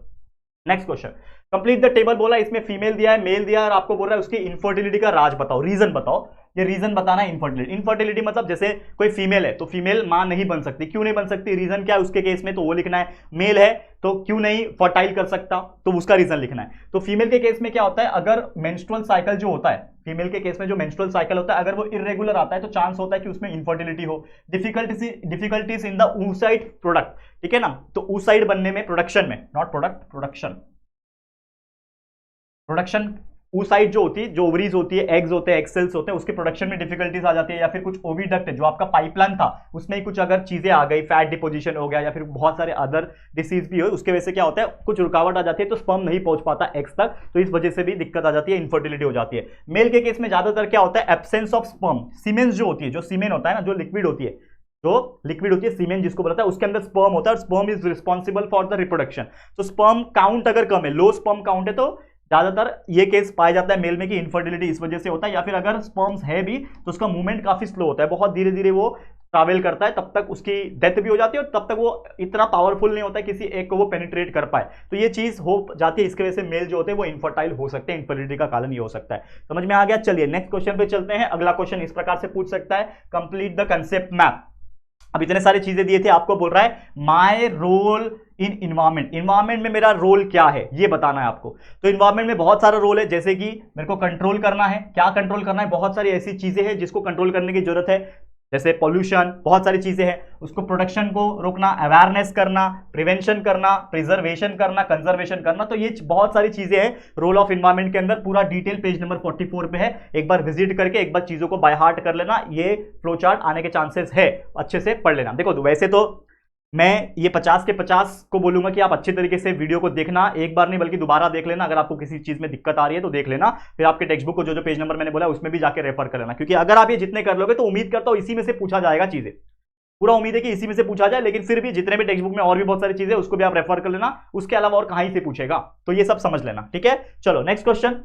next question, complete the table बोला, इसमें फीमेल दिया है, मेल दिया है, और आपको बोल रहा है उसकी इनफर्टिलिटी का राज बताओ, रीजन बताओ। ये रीजन बताना है इनफर्टिलिटी। इनफर्टिलिटी मतलब जैसे कोई फीमेल है तो फीमेल मां नहीं बन सकती, क्यों नहीं बन सकती, रीजन क्या है उसके केस में, तो वो लिखना है। मेल है तो क्यों नहीं फर्टाइल कर सकता, तो उसका रीजन लिखना है। तो फीमेल के केस में क्या होता है, अगर मेंस्ट्रुअल साइकिल जो होता है, फीमेल के केस में जो मेंस्ट्रुअल साइकिल होता है, अगर वो इरेगुलर आता है तो चांस होता है कि उसमें इनफर्टिलिटी हो। Difficulties in the oocyte product, ठीक है ना, तो oocyte बनने में, प्रोडक्शन में, नॉट प्रोडक्ट, प्रोडक्शन oocyte जो होती है, जो ओवरीज होती है, एग्स होते हैं, एग सेल्स होते हैं, उसके प्रोडक्शन में डिफिकल्टीज आ जाती है। या फिर कुछ ओविडक्ट है जो आपका पाइपलाइन था, उसमें ही कुछ अगर चीजें आ गई, फैट डिपोजिशन हो गया, या फिर बहुत सारे अदर डिसीज भी हो, उसके वजह से क्या होता है, कुछ रुकावट आ जाती है, तो स्पर्म नहीं पहुंच पाता एग्स तक, तो इस वजह से भी दिक्कत आ जाती है, इनफर्टिलिटी हो जाती है। मेल के केस में ज्यादातर क्या होता है, एब्सेंस ऑफ स्पर्म, सीमेंस जो होती है, जो सीमेन होता है ना, जो लिक्विड होती है, सीमेन जिसको बोलता है, उसके अंदर स्पर्म होता है, और sperm is responsible for the reproduction. तो स्पर्म काउंट अगर कम है, लो स्पर्म काउंट है, तो ज्यादातर ये केस पाया जाता है मेल में कि इनफर्टिलिटी इस वजह से होता है। या फिर अगर स्पर्म्स है भी तो उसका मूवमेंट काफी स्लो होता है, बहुत धीरे धीरे वो ट्रैवल करता है, तब तक उसकी डेथ भी हो जाती है, और तब तक वो इतना पावरफुल नहीं होता है किसी एक को वो पेनिट्रेट कर पाए, तो ये चीज हो जाती है। इसकी वजह से मेल जो होते हैं वो इनफर्टाइल हो सकते हैं, इनफर्टिलिटी का कारण ये हो सकता है। समझ में आ गया, चलिए नेक्स्ट क्वेश्चन पे चलते हैं। अगला क्वेश्चन इस प्रकार से पूछ सकता है, कंप्लीट द कंसेप्ट मैप। अब इतने सारी चीजें दिए थे, आपको बोल रहा है my role in environment, environment में मेरा रोल क्या है ये बताना है आपको। तो इन्वायरमेंट में बहुत सारा रोल है, जैसे कि मेरे को कंट्रोल करना है, क्या कंट्रोल करना है, बहुत सारी ऐसी चीजें हैं जिसको कंट्रोल करने की जरूरत है, जैसे पॉल्यूशन, बहुत सारी चीजें हैं, उसको प्रोडक्शन को रोकना, अवेयरनेस करना, प्रिवेंशन करना, प्रिजर्वेशन करना, कंजर्वेशन करना। तो ये बहुत सारी चीजें हैं रोल ऑफ इन्वायरमेंट के अंदर, पूरा डिटेल पेज नंबर 44 पे है, एक बार विजिट करके एक बार चीजों को बाय हार्ट कर लेना, ये फ्लो चार्ट आने के चांसेस है, अच्छे से पढ़ लेना। देखो तो वैसे तो मैं ये 50 के 50 को बोलूंगा कि आप अच्छे तरीके से वीडियो को देखना, एक बार नहीं बल्कि दोबारा देख लेना। अगर आपको किसी चीज में दिक्कत आ रही है तो देख लेना, फिर आपके टेक्स्ट बुक को जो जो पेज नंबर मैंने बोला उसमें भी जाके रेफर कर लेना, क्योंकि अगर आप ये जितने कर लोगे तो उम्मीद करता हूं इसी में से पूछा जाएगा चीजें, पूरा उम्मीद है कि इसी में से पूछा जाए। लेकिन फिर भी जितने भी टेक्स्ट बुक में और भी बहुत सारी चीजें उसको भी आप रेफर कर लेना, उसके अलावा और कहां से पूछेगा, तो ये सब समझ लेना, ठीक है। चलो नेक्स्ट क्वेश्चन।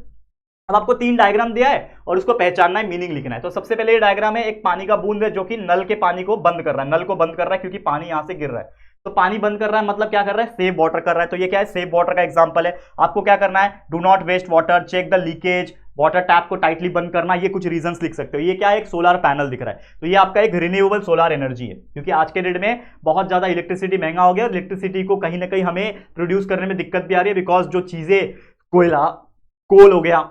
अब आपको 3 डायग्राम दिया है और उसको पहचानना है, मीनिंग लिखना है। तो सबसे पहले ये डायग्राम है, एक पानी का बूंद है जो कि नल के पानी को बंद कर रहा है, नल को बंद कर रहा है क्योंकि पानी यहां से गिर रहा है। तो पानी बंद कर रहा है मतलब क्या कर रहा है, सेव वाटर कर रहा है। तो ये क्या है, सेव वाटर का एग्जांपल है। आपको क्या करना है, do not waste water, check the leakage, water tap को टाइटली बंद करना, ये कुछ रीजंस लिख सकते हो। ये क्या है, एक सोलर पैनल दिख रहा है, तो ये आपका एक रिन्यूएबल सोलर एनर्जी है, क्योंकि आज के डेट में बहुत ज्यादा इलेक्ट्रिसिटी महंगा हो गया और इलेक्ट्रिसिटी को कहीं ना कहीं हमें प्रोड्यूस करने में दिक्कत भी आ रही है, बिकॉज जो चीजें कोयला, कोल हो गया,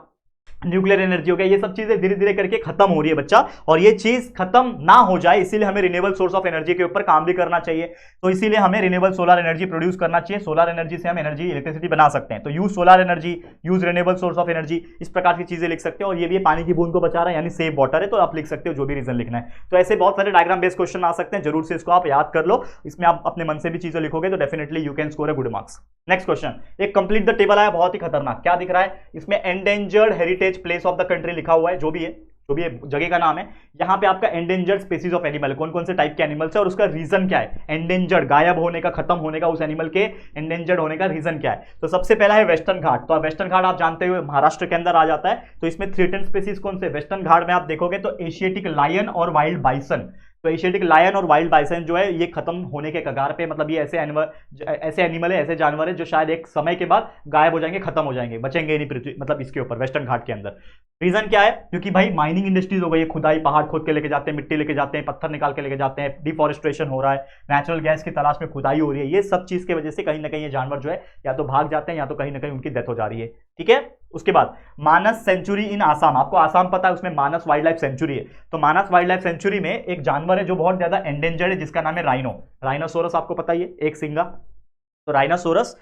न्यूक्लियर एनर्जी हो गया, ये सब चीजें धीरे धीरे करके खत्म हो रही है बच्चा, और ये चीज खत्म ना हो जाए इसीलिए हमें रिन्यूएबल सोर्स ऑफ एनर्जी के ऊपर काम भी करना चाहिए। तो इसीलिए हमें रिन्यूएबल सोलर एनर्जी प्रोड्यूस करना चाहिए, सोलर एनर्जी से हम एनर्जी, इलेक्ट्रिसिटी बना सकते हैं। तो use solar energy, use renewable source of energy, इस प्रकार की चीजें लिख सकते हैं। और ये भी पानी की बूंद को बचा रहा है यानी सेव वाटर है, तो आप लिख सकते हो जो भी रीजन लिखना है। तो ऐसे बहुत सारे डायग्राम बेस्ड क्वेश्चन आ सकते हैं, जरूर से इसको आप याद कर लो, इसमें आप अपने मन से भी चीजें लिखोगे तो definitely you can score a good marks. Next question, एक कंप्लीट द टेबल आया, बहुत ही खतरनाक। क्या दिख रहा है इसमें, endangered heritage place of the country लिखा हुआ है, जो भी ये जगह का नाम है। यहां पे आपका एंडेंजर्ड स्पीसीज ऑफ एनिमल, कौन कौन से टाइप के एनिमल्स है और उसका रीजन क्या है, एंडेंजर्ड गायब होने का, खत्म होने का, उस एनिमल के एंडेंजर्ड होने का रीजन क्या है। तो सबसे पहला है वेस्टर्न घाट। तो वेस्टर्न घाट आप जानते हो महाराष्ट्र के अंदर आ जाता है। तो इसमें थ्रेटन स्पीसीज कौन से, वेस्टर्न घाट में आप देखोगे तो एशियाटिक लायन और वाइल्ड बाइसन। तो एशियाटिक लायन और वाइल्ड बाइसन जो है ये खत्म होने के कगार पे, मतलब ये ऐसे एनिमल है, ऐसे जानवर है जो शायद एक समय के बाद गायब हो जाएंगे, खत्म हो जाएंगे, बचेंगे नहीं पृथ्वी, मतलब इसके ऊपर वेस्टर्न घाट के अंदर। रीजन क्या है, क्योंकि भाई माइनिंग इंडस्ट्रीज हो गई है, खुदाई, पहाड़ खोद के लेके जाते हैं, मिट्टी लेके जाते हैं, पत्थर निकाल के लेके जाते हैं, डिफॉरेस्ट्रेशन हो रहा है, नेचुरल गैस की तलाश में खुदाई हो रही है, ये सब चीज की वजह से कहीं ना कहीं ये जानवर जो है या तो भाग जाते हैं या तो कहीं ना कहीं उनकी डेथ हो जा रही है, ठीक है। उसके बाद मानस सेंचुरी इन आसाम, आपको आसाम पता है, उसमें मानस वाइल्ड लाइफ सेंचुरी है। तो मानस वाइल्ड लाइफ सेंचुरी में एक जानवर है जो बहुत ज्यादा एंडेंजर्ड है, जिसका नाम है राइनो, राइनोसोरस, आपको पता ही है, एक सिंगा। तो राइनोसोरस,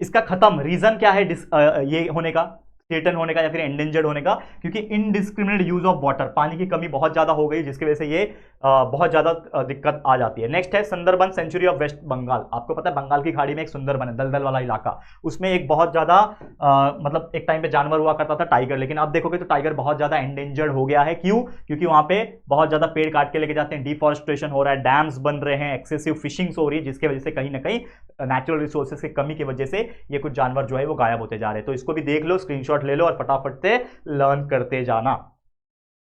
इसका खत्म रीजन क्या है ये होने का, थ्रेटन होने का या फिर एंडेंजर्ड होने का, क्योंकि इनडिस्क्रिमिनेट यूज ऑफ वाटर, पानी की कमी बहुत ज्यादा हो गई, जिसकी वजह से ये बहुत ज्यादा दिक्कत आ जाती है। नेक्स्ट है सुंदरबन सेंचुरी ऑफ वेस्ट बंगाल। आपको पता है बंगाल की खाड़ी में एक सुंदरबन है, दलदल वाला इलाका, उसमें एक बहुत ज्यादा मतलब एक टाइम पे जानवर हुआ करता था टाइगर, लेकिन आप देखोगे तो टाइगर बहुत ज्यादा एंडेंजर्ड हो गया है। क्यों, क्योंकि वहां पे बहुत ज्यादा पेड़ काट के लेके जाते हैं, डिफॉरेस्ट्रेशन हो रहा है, डैम्स बन रहे हैं, एक्सेसिव फिशिंग्स हो रही है, जिसकी वजह से कहीं ना कहीं नेचुरल रिसोर्सेज की कमी की वजह से ये कुछ जानवर जो है वो गायब होते जा रहे हैं। तो इसको भी देख लो, स्क्रीनशॉट ले लो और फटाफट से लर्न करते जाना,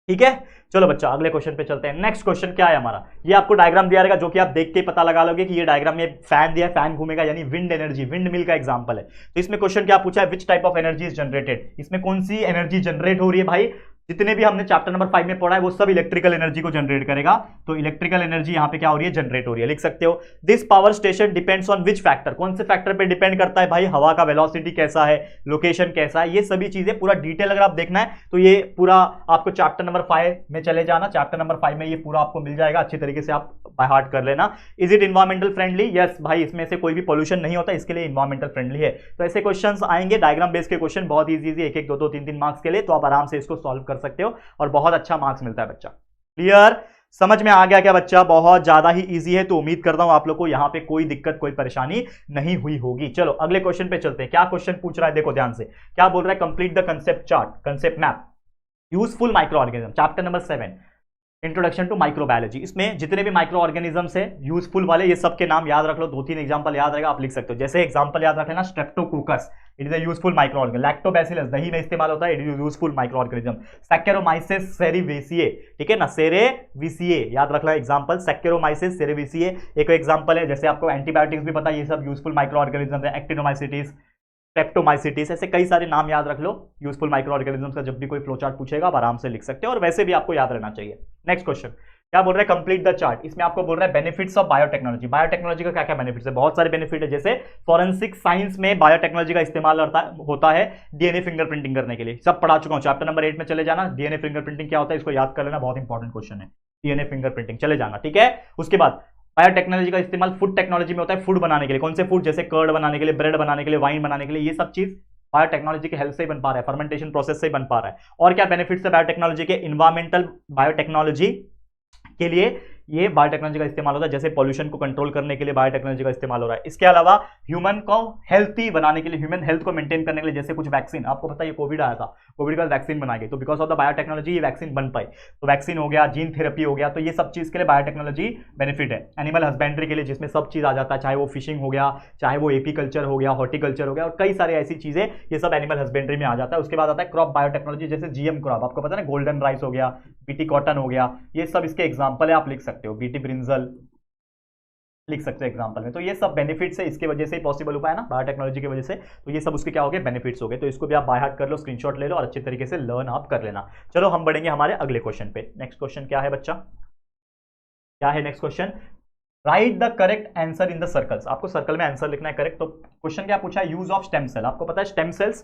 ठीक है। चलो बच्चा अगले क्वेश्चन पे चलते हैं। नेक्स्ट क्वेश्चन क्या है हमारा, ये आपको डायग्राम दिया रहेगा जो कि आप देख के पता लगा लोगे कि ये डायग्राम में फैन दिया है, फैन घूमेगा यानी विंड एनर्जी, विंड मिल का एग्जांपल है। तो इसमें क्वेश्चन क्या पूछा है, which type of energy is generated, इसमें कौन सी एनर्जी जनरेट हो रही है। भाई जितने भी हमने चैप्टर नंबर 5 में पढ़ा है वो सब इलेक्ट्रिकल एनर्जी को जनरेट करेगा। तो इलेक्ट्रिकल एनर्जी यहां पे क्या हो रही है, जनरेट हो रही है, लिख सकते हो। This power station depends on which factor, कौन से फैक्टर पे डिपेंड करता है भाई, हवा का वेलोसिटी कैसा है, लोकेशन कैसा है, ये सभी चीजें पूरा डिटेल अगर आप देखना है तो ये पूरा आपको चैप्टर नंबर 5 में चले जाना, चैप्टर नंबर 5 में ये पूरा आपको मिल जाएगा, अच्छी तरीके से आप बाय हार्ट कर लेना। Is it environmental friendly, yes भाई इसमें से कोई भी पोल्यूशन नहीं होता, इसके लिए इन्वायरमेंटल फ्रेंडली है। तो ऐसे क्वेश्चन आएंगे डायग्राम बेस्ड के क्वेश्चन, बहुत ईजी, 1-1, 2-2, 3-3 मार्क्स के लिए, तो आप आराम से इसको सॉल्व कर सकते हो और बहुत अच्छा मार्क्स मिलता है बच्चा। क्लियर, समझ में आ गया क्या बच्चा, बहुत ज्यादा ही इजी है। तो उम्मीद करता हूं आप लोग को यहां पे कोई दिक्कत, कोई परेशानी नहीं हुई होगी। चलो अगले क्वेश्चन पे चलते हैं। क्या क्वेश्चन पूछ रहा है, देखो ध्यान से, क्या बोल रहा है, complete the concept chart, concept map, useful micro organism, chapter number 7, introduction to microbiology. इसमें जितने भी माइक्रो ऑर्गेनिजम्स है यूजफुल वाले, ये सबके नाम याद रख लो, 2-3 एग्जांपल याद रहेगा, आप लिख सकते हो। जैसे एग्जांपल याद रख लेना, Streptococcus, it is a useful micro organism. Lactobacillus, दही में इस्तेमाल होता है, it is useful micro organism. Saccharomyces cerevisiae, ठीक है ना, सेरेविसिए याद रखना एग्जांपल, सैक्चरोमाइसिस सेरेविसिए एक एग्जांपल है। जैसे आपको एंटीबायोटिक्स भी पता है, ये सब यूजफुल माइक्रो ऑर्गेनिज्म है। एक्टिनोमाइसिटिस, स्ट्रेप्टोमाइसिटिस, ऐसे कई सारे नाम याद रख लो यूजफुल माइक्रो ऑर्गेनिज्म का। जब भी कोई फ्लो चार्ट पूछेगा आप आराम से लिख सकते हो और वैसे भी आपको याद रहना चाहिए। नेक्स्ट क्वेश्चन क्या बोल रहा है, कंप्लीट द चार्ट। इसमें आपको बोल रहा है बेनिफिट्स ऑफ बायोटेक्नोलॉजी। बायोटेक्नोलॉजी का क्या क्या बेनिफिट्स है, बहुत सारे बेनिफिट है। जैसे फॉरेंसिक साइंस में बायोटेक्नोलॉजी का इस्तेमाल होता है डीएनए फिंगरप्रिंटिंग करने के लिए, सब पढ़ा चुका हूं, चैप्टर नंबर 8 में चले जाना। डीएनए फिंगरप्रिंटिंग क्या होता है इसको याद कर लेना, बहुत इंपॉर्टेंट क्वेश्चन है डीएनए फिंगरप्रिंटिंग, चले जाना, ठीक है। उसके बाद बायोटेक्नोलॉजी का इस्तेमाल फूड टेक्नोलॉजी में होता है, फूड बनाने के लिए, कौन से फूड, जैसे कर्ड बनाने के लिए, ब्रेड बनाने के लिए, वाइन बनाने के लिए, ये सब चीज बायोटेक्नोलॉजी के हेल्प से ही बन पा रहा है, फर्मेंटेशन प्रोसेस से ही बन पा रहा है। और क्या बेनिफिट्स है बायोटेक्नोलॉजी के, इन्वायरमेंटल बायोटेक्नोलॉजी के लिए ये बायोटेक्नोलॉजी का इस्तेमाल होता है, जैसे पॉल्यूशन को कंट्रोल करने के लिए बायोटेक्नोलॉजी का इस्तेमाल हो रहा है। इसके अलावा ह्यूमन को हेल्थी बनाने के लिए, ह्यूमन हेल्थ को मेंटेन करने के लिए, जैसे कुछ वैक्सीन, आपको पता है कोविड आया था, कोविड का वैक्सीन बनाई गई, तो बिकॉज ऑफ द बायोटेक्नोलॉजी ये वैक्सीन बन पाई। तो वैक्सीन हो गया, जीन थेरेपी हो गया, तो ये सब चीज के लिए बायोटेक्नोलॉजी बेनिफिट है। एनिमल हस्बेंड्री के लिए जिसमें सब चीज आ जाता है, चाहे वो फिशिंग हो गया, चाहे वो एपीकल्चर हो गया, हॉर्टिकल्चर हो गया, और कई सारी ऐसी चीजें, ये सब एनिमल हस्बेंड्री में आ जाता है। उसके बाद आता है क्रॉप बायोटेक्नोलॉजी, जैसे जीएम क्रॉप, आपको पता है ना, गोल्डन राइस हो गया, बीटी कॉटन हो गया, ये सब इसके एग्जांपल है, आप लिख सकते हो, बीटी ब्रिंजल लिख सकते हो एग्जांपल में। तो ये सब बेनिफिट्स है, इसके वजह से ही पॉसिबल हो पाया ना, बायोटेक्नोलॉजी की वजह से। तो ये सब उसके क्या हो गए, बेनिफिट्स हो गए। तो इसको भी आप बाय हार्ट कर लो, स्क्रीनशॉट ले लो और अच्छे तरीके से लर्न आप कर लेना। चलो हम बढ़ेंगे हमारे अगले क्वेश्चन पे। नेक्स्ट क्वेश्चन क्या है बच्चा, क्या है next question, right the correct answer in the circles. आपको सर्कल में आंसर लिखना है करेक्ट। तो क्वेश्चन क्या पूछा है, यूज ऑफ स्टेम सेल। आपको पता है स्टेम सेल्स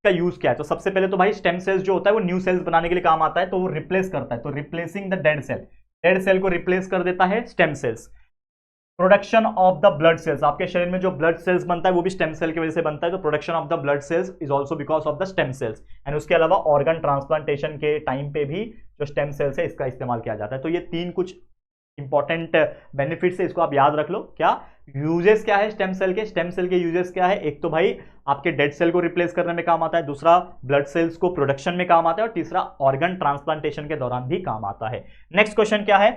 का यूज क्या है। तो सबसे पहले तो भाई स्टेम सेल्स जो होता है वो न्यू सेल्स बनाने के लिए काम आता है, तो वो रिप्लेस करता है। तो replacing the dead cell, dead cell को रिप्लेस कर देता है stem cells. Production of the blood cells, आपके शरीर में जो ब्लड सेल्स बनता है वो भी स्टेम सेल की वजह से बनता है। तो production of the blood sales is also because of the stem cells. And उसके अलावा ऑर्गन ट्रांसप्लांटेशन के टाइम पे भी जो स्टेम सेल्स है इसका इस्तेमाल किया जाता है। तो ये तीन कुछ इंपॉर्टेंट बेनिफिट्स है, इसको आप याद रख लो। क्या यूजेस क्या है स्टेम सेल के, स्टेम सेल के यूजेस क्या है, एक तो भाई आपके डेड सेल को रिप्लेस करने में काम आता है, दूसरा ब्लड सेल्स को प्रोडक्शन में काम आता है, और तीसरा ऑर्गन ट्रांसप्लांटेशन के दौरान भी काम आता है। नेक्स्ट क्वेश्चन क्या है,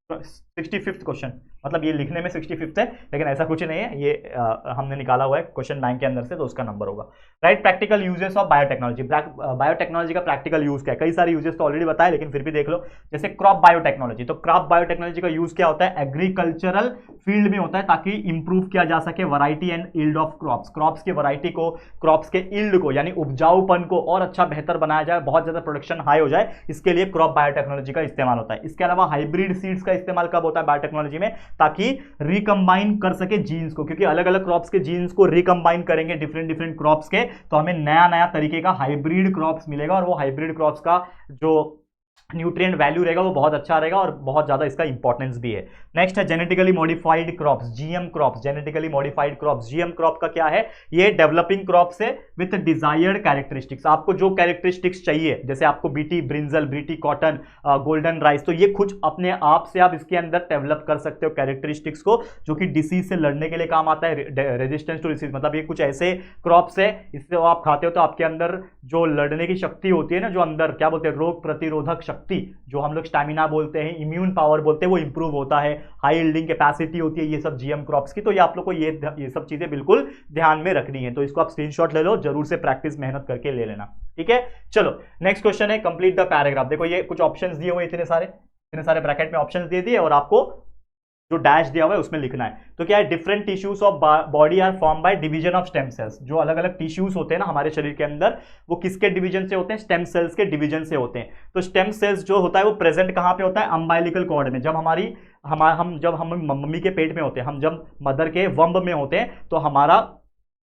65th क्वेश्चन, मतलब ये लिखने में 65th है लेकिन ऐसा कुछ नहीं है, ये हमने निकाला हुआ है क्वेश्चन बैंक के अंदर से, तो उसका नंबर होगा। Right, practical uses of biotechnology. Biotechnology का प्रैक्टिकल यूज क्या है, कई सारे यूजेस तो ऑलरेडी बताए लेकिन फिर भी देख लो। जैसे क्रॉप बायोटेक्नोलॉजी, तो क्रॉप बायोटेक्नोलॉजी का यूज क्या होता है, एग्रीकल्चरल फील्ड में होता है, ताकि इंप्रूव किया जा सके variety and yield of crops. Crops की वैरायटी को, क्रॉप्स के यील्ड को यानी उपजाऊपन को और अच्छा बेहतर बनाया जाए, बहुत ज्यादा प्रोडक्शन हाई हो जाए, इसके लिए क्रॉप बायोटेक्नोलॉजी का इस्तेमाल होता है। इसके अलावा हाइब्रिड सीड्स का इस्तेमाल कब होता है बायोटेक्नोलॉजी में, ताकि रिकंबाइन कर सके जीन्स को, क्योंकि अलग अलग क्रॉप्स के जीन्स को रिकंबाइन करेंगे डिफरेंट डिफरेंट क्रॉप्स के, तो हमें नया नया तरीके का हाइब्रिड क्रॉप्स मिलेगा, और वो हाइब्रिड क्रॉप्स का जो न्यूट्रिएंट वैल्यू रहेगा वो बहुत अच्छा रहेगा और बहुत ज्यादा इसका इंपॉर्टेंस भी है। नेक्स्ट है genetically modified crops, GM crops, genetically modified crops. GM crop का क्या है, ये डेवलपिंग क्रॉप्स है विद डिजायर्ड कैरेक्टरिस्टिक्स। आपको जो कैरेक्टरिस्टिक्स चाहिए, जैसे आपको BT brinjal, BT cotton, golden rice, तो ये कुछ अपने आप से आप इसके अंदर डेवलप कर सकते हो कैरेक्टरिस्टिक्स को, जो कि डिसीज से लड़ने के लिए काम आता है, रेजिस्टेंस टू डिसीज। मतलब ये कुछ ऐसे क्रॉप्स है, इससे आप खाते हो तो आपके अंदर जो लड़ने की शक्ति होती है ना, जो अंदर क्या बोलते हैं, रोग प्रतिरोधक शक्ति, जो हम लोग स्टैमिना बोलते हैं, इम्यून पावर बोलते हैं, वो इंप्रूव होता है, हाई यील्डिंग कैपेसिटी होती है ये सब जीएम क्रॉप्स की। तो ये आप लोग को ये सब चीजें बिल्कुल ध्यान में रखनी है, तो इसको आप स्क्रीनशॉट ले लो, जरूर से प्रैक्टिस मेहनत करके ले लेना, ठीक है। चलो नेक्स्ट क्वेश्चन है कंप्लीट द पैराग्राफ। देखो ये कुछ ऑप्शंस दिए हुए, इतने सारे ब्रैकेट में ऑप्शंस दे दिए, और आपको जो डैश दिया हुआ है उसमें लिखना है। तो क्या है, different tissues of body are form by division of stem cells. जो अलग अलग टिश्यूज होते हैं ना हमारे शरीर के अंदर, वो किसके डिवीजन से होते हैं, स्टेम सेल्स के डिवीजन से होते हैं। तो स्टेम सेल्स जो होता है वो प्रेजेंट कहां पे होता है, अम्बाइलिकल कॉर्ड में। जब हम मम्मी के पेट में होते हैं, हम जब मदर के वंब में होते हैं, तो हमारा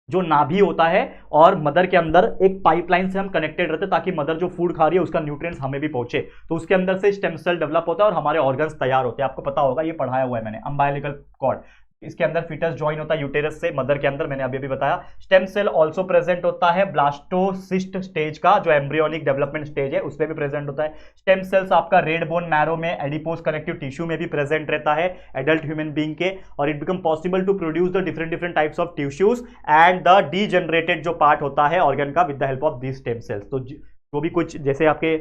जो नाभि होता है और मदर के अंदर एक पाइपलाइन से हम कनेक्टेड रहते हैं, ताकि मदर जो फूड खा रही है उसका न्यूट्रिएंट्स हमें भी पहुंचे। तो उसके अंदर से स्टेम सेल डेवलप होता है और हमारे ऑर्गन्स तैयार होते हैं। आपको पता होगा, ये पढ़ाया हुआ है मैंने, अम्बाइलिकल कॉर्ड, इसके अंदर फीटस ज्वाइन होता है यूटेरस से मदर के अंदर, मैंने अभी बताया। स्टेम सेल ऑल्सो प्रेजेंट होता है ब्लास्टोसिस्ट स्टेज का, जो एम्ब्रियोनिक डेवलपमेंट स्टेज है, उसमें भी प्रेजेंट होता है। स्टेम सेल्स आपका रेड बोन मैरो में, एडिपोज कनेक्टिव टिश्यू में भी प्रेजेंट रहता है एडल्ट ह्यूमन बीइंग के, और it become possible to produce the different types of tissues and the degenerated जो पार्ट होता है ऑर्गन का with the help of this stem cells. तो जो भी कुछ, जैसे आपके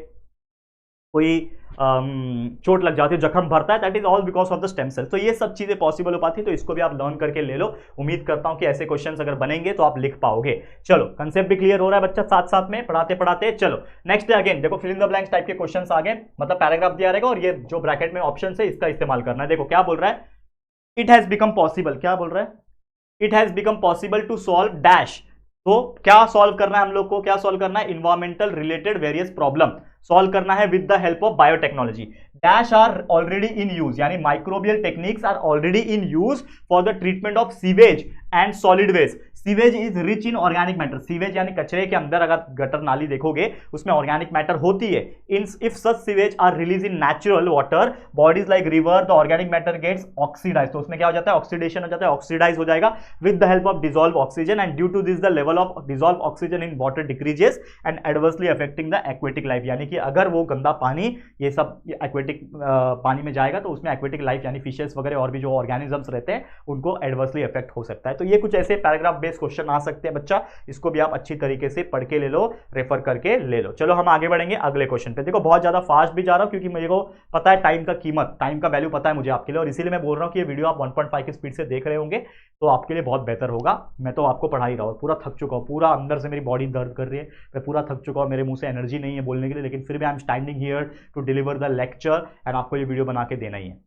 कोई चोट लग जाती है, जख्म भरता है, that is all because of the stem cells. तो ये सब चीजें पॉसिबल हो पाती है, तो इसको भी आप लर्न करके ले लो। उम्मीद करता हूं कि ऐसे क्वेश्चंस अगर बनेंगे तो आप लिख पाओगे। चलो कंसेप्ट भी क्लियर हो रहा है बच्चा साथ साथ में पढ़ाते पढ़ाते। चलो नेक्स्ट है, अगेन देखो fill in the blanks type के क्वेश्चंस आ गए, मतलब पैराग्राफ दिया रहेगा और ये जो ब्रैकेट में ऑप्शन है इसका इस्तेमाल करना है। देखो क्या बोल रहा है, इट हैज बिकम पॉसिबल, क्या बोल रहा है, it has become possible to solve dash. तो क्या सॉल्व करना है हम लोग को, क्या सॉल्व करना है, environmental related various problem solve करना है with the help of biotechnology. Dash are already in use, यानी microbial techniques are already in use for the treatment of sewage and solid waste. Sewage is rich in organic matter, sewage यानी कचरे के अंदर अगर gutter नाली देखोगे उसमें organic matter होती है। In if such sewage are release in natural water bodies like river, the organic matter gets oxidise, तो उसमें क्या हो जाता है, ऑक्सीडेशन हो जाता है, ऑक्सीडाइज हो जाएगा with the help of dissolve oxygen, and due to this the level of dissolve oxygen in water decreases and adversely affecting the aquatic life, यानी कि अगर वो गंदा पानी ये सब एक्वेटिक पानी में जाएगा तो उसमें एक्वेटिक लाइफ यानी फिशेस वगैरह और भी जो ऑर्गेनिजम्स रहते हैं उनको एडवर्सली अफेक्ट हो सकता है। तो ये कुछ ऐसे पैराग्राफ बेस्ड क्वेश्चन आ सकते हैं बच्चा, इसको भी आप अच्छी तरीके से पढ़ के ले लो, रेफर करके ले लो। चलो हम आगे बढ़ेंगे अगले क्वेश्चन पे। देखो बहुत ज्यादा फास्ट भी जा रहा हूं क्योंकि मुझे को पता है टाइम का कीमत, टाइम का वैल्यू पता है मुझे आपके लिए, और इसीलिए मैं बोल रहा हूं कि ये वीडियो आप 1.5 की स्पीड से देख रहे होंगे तो आपके लिए बहुत बेहतर होगा। मैं तो आपको पढ़ा ही रहा हूं, पूरा थक चुका हूं, पूरा अंदर से मेरी बॉडी दर्द कर रही है, मैं पूरा थक चुका हूं, मेरे मुंह से एनर्जी नहीं है बोलने के लिए, लेकिन फिर भी I am standing here to deliver the lecture and आपको ये वीडियो बना के देना ही है,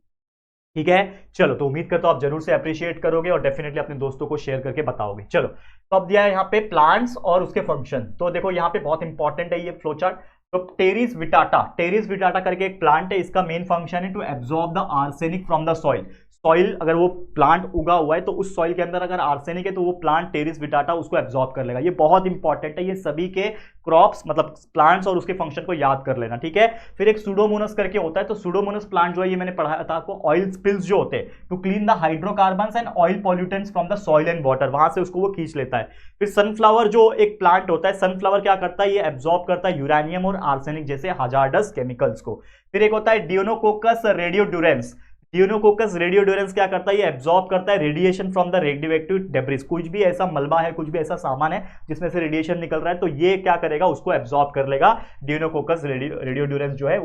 ठीक है। चलो तो उम्मीद करता हूं आप जरूर से अप्रिशिएट करोगे और डेफिनेटली अपने दोस्तों को शेयर करके बताओगे। चलो तो अब दिया है यहाँ पे प्लांट्स और उसके फंक्शन, तो देखो यहाँ पे बहुत इंपॉर्टेंट है ये फ्लो चार्ट। तो टेरिस विटाटा करके एक प्लांट है, इसका मेन फंक्शन है to absorb the arsenic from the soil. Soil अगर वो प्लांट उगा हुआ है तो उस सॉइल के अंदर अगर आर्सेनिक है तो वो प्लांट टेरिस विटाटा उसको एब्जॉर्ब कर लेगा। ये बहुत इंपॉर्टेंट है, ये सभी के क्रॉप्स मतलब प्लांट्स और उसके फंक्शन को याद कर लेना, ठीक है। फिर एक सुडोमोनस करके होता है, तो सुडोमोनस प्लांट जो है ये मैंने पढ़ाया था आपको, ऑयल स्पिल्स जो होते हैं to clean the hydrocarbons and oil pollutants from the soil and water, वहां से उसको वो खींच लेता है। फिर सनफ्लावर जो एक प्लांट होता है, सनफ्लावर क्या करता है, ये एब्जॉर्ब करता है यूरेनियम और आर्सेनिक जैसे हजार्डस केमिकल्स को। फिर एक होता है डियोनोकोकस रेडियोड्यूरेंस, डियोनोकोकस रेडियोड्यूरेंस क्या करता है, ये एब्जॉर्ब करता है radiation from the radioactive debris, कुछ भी ऐसा मलबा है, कुछ भी ऐसा सामान है जिसमें से रेडिएशन निकल रहा है तो ये क्या करेगा, उसको एब्जॉर्ब कर लेगा। डियोनोकोकस रेडियोड्यूरेंस जो है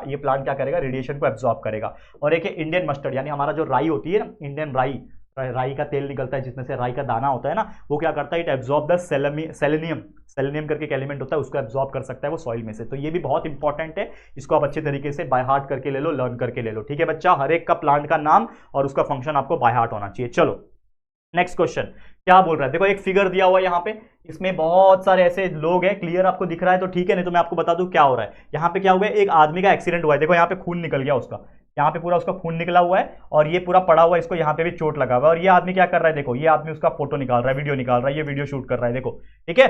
ये प्लांट क्या करेगा, रेडिएशन को एब्जॉर्ब करेगा। और एक है इंडियन मस्टर्ड, यानी हमारा जो राई होती है ना, इंडियन राई का तेल निकलता है जिसमें से राई का दाना होता है ना, वो क्या करता है, इट एब्जॉर्ब द सेलेनियम करके एक एलिमेंट होता है, उसको एब्जॉर्ब कर सकता है वो सॉइल में से। तो ये भी बहुत इंपॉर्टेंट है, इसको आप अच्छे तरीके से बाय हार्ट करके ले लो, लर्न करके ले लो, ठीक है बच्चा। हर एक का प्लांट का नाम और उसका फंक्शन आपको बाय हार्ट होना चाहिए। चलो नेक्स्ट क्वेश्चन क्या बोल रहा है, देखो एक फिगर दिया हुआ है यहाँ पे, इसमें बहुत सारे ऐसे लोग हैं, क्लियर आपको दिख रहा है तो ठीक है, नहीं तो मैं आपको बता दूं क्या हो रहा है। यहाँ पे क्या हुआ है, एक आदमी का एक्सीडेंट हुआ है, देखो यहाँ पे खून निकल गया उसका, यहाँ पे पूरा उसका खून निकला हुआ है और ये पूरा पड़ा हुआ है, इसको यहाँ पे भी चोट लगा हुआ है। और ये आदमी क्या कर रहा है, देखो ये आदमी उसका फोटो निकाल रहा है, वीडियो निकाल रहा है, ये वीडियो शूट कर रहा है, देखो ठीक है।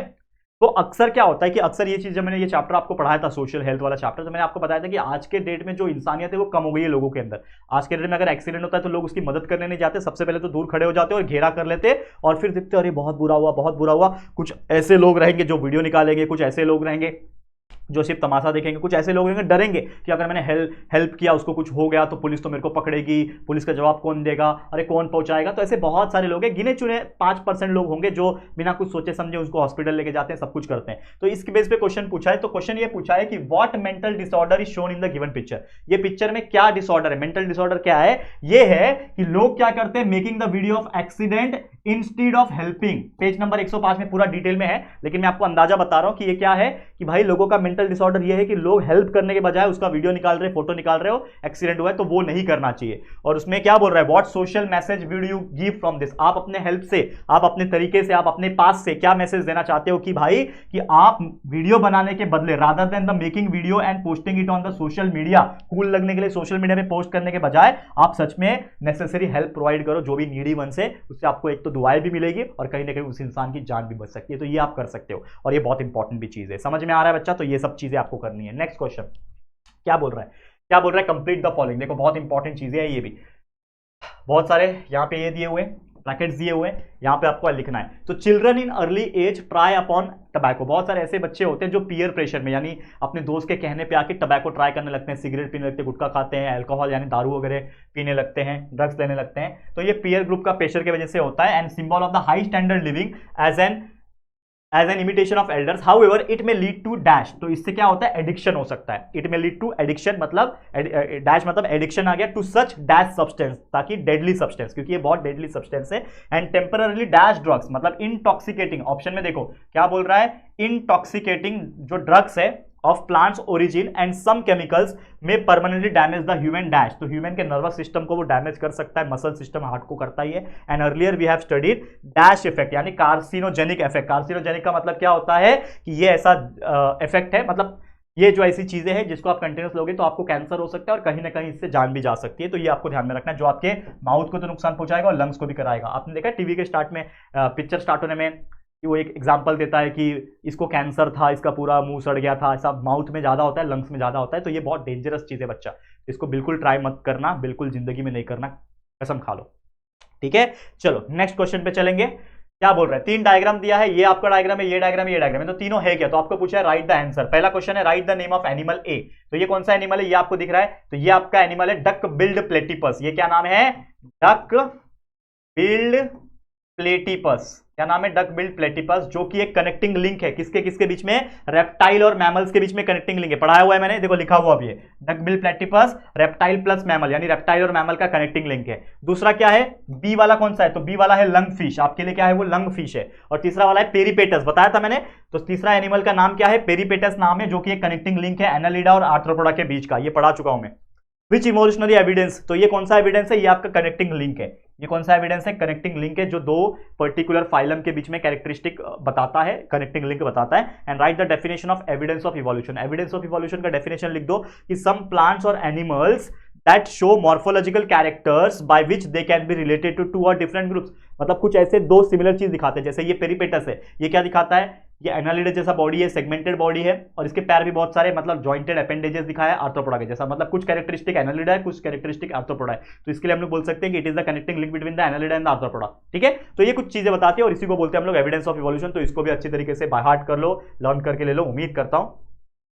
तो अक्सर क्या होता है कि अक्सर ये चीज, जब मैंने ये चैप्टर आपको पढ़ाया था सोशल हेल्थ वाला चैप्टर, तो मैंने आपको बताया था कि आज के डेट में जो इंसानियत है वो कम हो गई है लोगों के अंदर। आज के डेट में अगर एक्सीडेंट होता है तो लोग उसकी मदद करने नहीं जाते, सबसे पहले तो दूर खड़े हो जाते और घेरा कर लेते और फिर देखते अरे बहुत बुरा हुआ, बहुत बुरा हुआ। कुछ ऐसे लोग रहेंगे जो वीडियो निकालेंगे, कुछ ऐसे लोग रहेंगे जो सिर्फ तमाशा देखेंगे, कुछ ऐसे लोग होंगे डरेंगे कि अगर मैंने हेल्प किया उसको कुछ हो गया तो पुलिस तो मेरे को पकड़ेगी, पुलिस का जवाब कौन देगा, अरे कौन पहुंचाएगा। तो ऐसे बहुत सारे लोग हैं, गिने चुने 5% लोग होंगे जो बिना कुछ सोचे समझे उसको हॉस्पिटल लेके जाते हैं, सब कुछ करते हैं। तो इसके बेस पे क्वेश्चन पूछा है, तो क्वेश्चन ये पूछा है कि what mental disorder is shown in the given picture, ये पिक्चर में क्या डिसऑर्डर है, मेंटल डिसऑर्डर क्या है। ये है कि लोग क्या करते हैं, making the video of accident instead of helping. Page number 105 में पूरा डिटेल में है, लेकिन मैं आपको अंदाजा बता रहा हूं कि ये क्या है, कि भाई लोगों का मेंटल डिसऑर्डर ये है कि लोग हेल्प करने के बजाय उसका वीडियो निकाल रहे, फोटो निकाल रहे हो, एक्सीडेंट हुआ है तो वो नहीं करना चाहिए। और उसमें क्या बोल रहा है, what social message will you give from this, आप अपने हेल्प से, आप अपने तरीके से, आप अपने पास से क्या मैसेज देना चाहते हो कि भाई कि आप वीडियो बनाने के बदले, rather than the making video and posting it on the social media, cool लगने के लिए सोशल मीडिया में पोस्ट करने के बजाय आप सच में नेसेसरी हेल्प प्रोवाइड करो जो भी नीडी वन से, उससे आपको एक तो दुआएं भी मिलेगी और कहीं ना कहीं उस इंसान की जान भी बच सकती है। तो ये आप कर सकते हो और ये बहुत इंपॉर्टेंट भी चीज है। समझ में आ रहा है बच्चा, तो ये सब चीजें आपको करनी है। नेक्स्ट क्वेश्चन क्या बोल रहा है, क्या बोल रहा है, कंप्लीट द फॉलोइंग। देखो बहुत इंपॉर्टेंट चीजें है, ये भी बहुत सारे यहाँ पे ये दिए हुए ब्रैकेट्स दिए हुए हैं, यहाँ पे आपको लिखना है। तो children in early age try upon tobacco, बहुत सारे ऐसे बच्चे होते हैं जो पीयर प्रेशर में, यानी अपने दोस्त के कहने पे आके टबैको ट्राई करने लगते हैं, सिगरेट पीने लगते हैं, गुटखा खाते हैं, अल्कोहल यानी दारू वगैरह पीने लगते हैं, ड्रग्स लेने लगते हैं। तो ये पीयर ग्रुप का प्रेशर की वजह से होता है, and symbol of the high standard living as an imitation of elders, however it may lead to dash. तो इससे क्या होता है, एडिक्शन हो सकता है। It may lead to addiction, मतलब डैश मतलब एडिक्शन आ गया, टू सच डैश सब्सटेंस, ताकि डेडली सब्सटेंस, क्योंकि ये बहुत डेडली सब्सटेंस है। एंड टेम्पररी डैश ड्रग्स मतलब इंटॉक्सिकेटिंग, ऑप्शन में देखो क्या बोल रहा है, इंटॉक्सिकेटिंग जो ड्रग्स है of plants origin and some chemicals में permanently damage the human dash, तो ह्यूमन के नर्वस सिस्टम को वो डैमेज कर सकता है, मसल सिस्टम हार्ट को करता ही है। And earlier we have studied dash effect यानी कार्सिनोजेनिक इफेक्ट। कार्सिनोजेनिक का मतलब क्या होता है कि ये ऐसा इफेक्ट है, मतलब ये जो ऐसी चीजें हैं जिसको आप कंटिन्यूस लोगे तो आपको कैंसर हो सकता है और कहीं ना कहीं इससे जान भी जा सकती है। तो ये आपको ध्यान में रखना है, जो आपके माउथ को तो नुकसान पहुंचाएगा और लंग्स को भी कराएगा। आपने देखा टीवी के स्टार्ट में, पिक्चर स्टार्ट होने में वो एक एग्जाम्पल देता है कि इसको कैंसर था, इसका पूरा मुंह सड़ गया था, ऐसा माउथ में ज्यादा होता है, लंग्स में ज्यादा होता है। तो ये बहुत डेंजरस चीज है बच्चा, इसको बिल्कुल ट्राई मत करना, बिल्कुल जिंदगी में नहीं करना, कसम खा लो। ठीक है, चलो नेक्स्ट क्वेश्चन पे चलेंगे। क्या बोल रहे हैं, 3 डायग्राम दिया है, ये आपका डायग्राम है, ये डायग्राम है, ये डायग्राम है, तो तीनों है क्या? तो आपको पूछा है राइट द आंसर। पहला क्वेश्चन है write the name of animal A. तो ये कौन सा एनिमल है, ये आपको दिख रहा है, तो ये आपका एनिमल है डक बिल्ड प्लेटिपस। ये क्या नाम है, डक बिल्ड प्लेटिपस। क्या नाम है, डक बिल्ड प्लेटिपस, जो कि एक कनेक्टिंग लिंक है किसके किसके बीच में, रेप्टाइल और मैमल्स के बीच में कनेक्टिंग लिंक है। पढ़ाया हुआ है मैंने, देखो लिखा हुआ भी है, duck billed platypus reptile plus mammal, यानी रेप्टाइल और मैमल का कनेक्टिंग लिंक है। दूसरा क्या है, बी वाला कौन सा है, तो बी वाला है लंग फिश, आपके लिए क्या है वो लंग फिश है। और तीसरा वाला है पेरिपेटस, बताया था मैंने। तो तीसरा एनिमल का नाम क्या है, पेरिपेटस नाम है, जो कि एक कनेक्टिंग लिंक है एनालिडा और आर्थ्रोपोडा के बीच का, ये पढ़ा चुका हूं मैं। विच इवोल्यूशनरी एविडेंस, तो ये कौन सा एविडेंस है, ये आपका कनेक्टिंग लिंक है। ये कौन सा एविडेंस है, कनेक्टिंग लिंक है, जो दो पर्टिकुलर फाइलम के बीच में कैरेक्टरिस्टिक बताता है, कनेक्टिंग लिंक बताता है। And right the definition of evidence of evolution. Evidence of evolution का डेफिनेशन लिख दो कि सम प्लांट्स और animals that show morphological characters by which they can be related to two or different groups। मतलब कुछ ऐसे दो सिमिलर चीज दिखाते हैं, जैसे ये पेरिपेटस है, ये क्या दिखाता है, ये एनालिडा जैसा बॉडी है, सेगमेंटेड बॉडी है, और इसके पैर भी बहुत सारे मतलब जॉइंटेड अपेंडेजेस दिखाया है आर्थ्रोपोडा के जैसा। मतलब कुछ कैरेक्टरिस्टिक एनालिडा है, कुछ कैरेक्टरिस्टिक आर्थ्रोपोडा है। तो इसके लिए हम लोग बोल सकते हैं कि it is the connecting link between the Annelida and the arthropoda. ठीक है, तो ये कुछ चीजें बताती है और इसी को बोलते हैं हम लोग एविडेंस ऑफ इवोल्यूशन। तो इसको भी अच्छी तरीके से बाय हार्ट कर लो, लर्न करके ले लो। उम्मीद करता हूं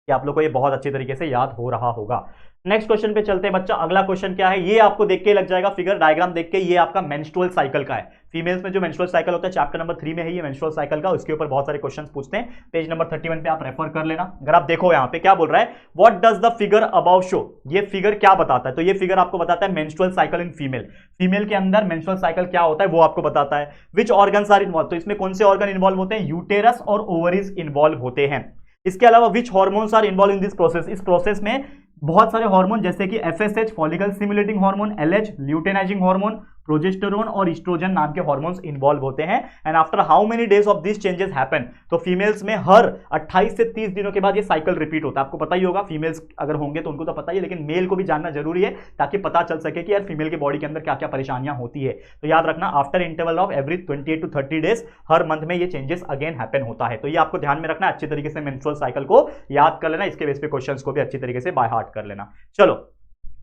कि आप लोग को ये बहुत अच्छी तरीके से याद हो रहा होगा। नेक्स्ट क्वेश्चन पे चलते हैं बच्चा। अगला क्वेश्चन क्या है, ये आपको देख के लग जाएगा, फिगर डायग्राम देख के, ये आपका मेंस्ट्रुअल साइकिल का है। फीमेल्स में जो मेंस्ट्रुअल साइकिल होता है, चैप्टर नंबर 3 में है ये मेंस्ट्रुअल साइकिल का, उसके ऊपर बहुत सारे क्वेश्चंस पूछते हैं। पेज नंबर 31 पे आप रेफर कर लेना। अगर आप देखो यहाँ पे क्या बोल रहा है, what does the figure above show, ये फिगर क्या बताता है, तो ये फिगर आपको बताता है menstrual cycle in female. Female के अंदर मेंस्ट्रुअल साइकिल क्या होता है वो आपको बताता है। विच ऑर्गन्स आर इन्वॉल्व, तो इसमें कौन से ऑर्गन इन्वॉल्व होते हैं, यूटेरस और ओवरीज इन्वॉल्व होते हैं। इसके अलावा which hormones are involve in this process, इस प्रोसेस में बहुत सारे हार्मोन जैसे कि FSH follicle stimulating hormone, LH luteinizing hormone, progesterone और इस्ट्रोजन नाम के हार्मोन्स इन्वॉल्व होते हैं। And after how many days of this changes happen, तो फीमेल्स में हर 28 से 30 दिनों के बाद ये साइकिल रिपीट होता है। आपको पता ही होगा, फीमेल्स अगर होंगे तो उनको तो पता ही है, लेकिन मेल को भी जानना जरूरी है ताकि पता चल सके कि यार फीमेल के बॉडी के अंदर क्या क्या परेशानियां होती है। तो याद रखना, after interval of every 28 to 30 days, her month में ये चेंजेस अगेन हैपन होता है। तो ये आपको ध्यान में रखना, अच्छी तरीके से मेंस्ट्रुअल साइकिल को याद कर लेना, इसके बेस पे क्वेश्चंस को भी अच्छी तरीके से बाय हार्ट कर लेना। चलो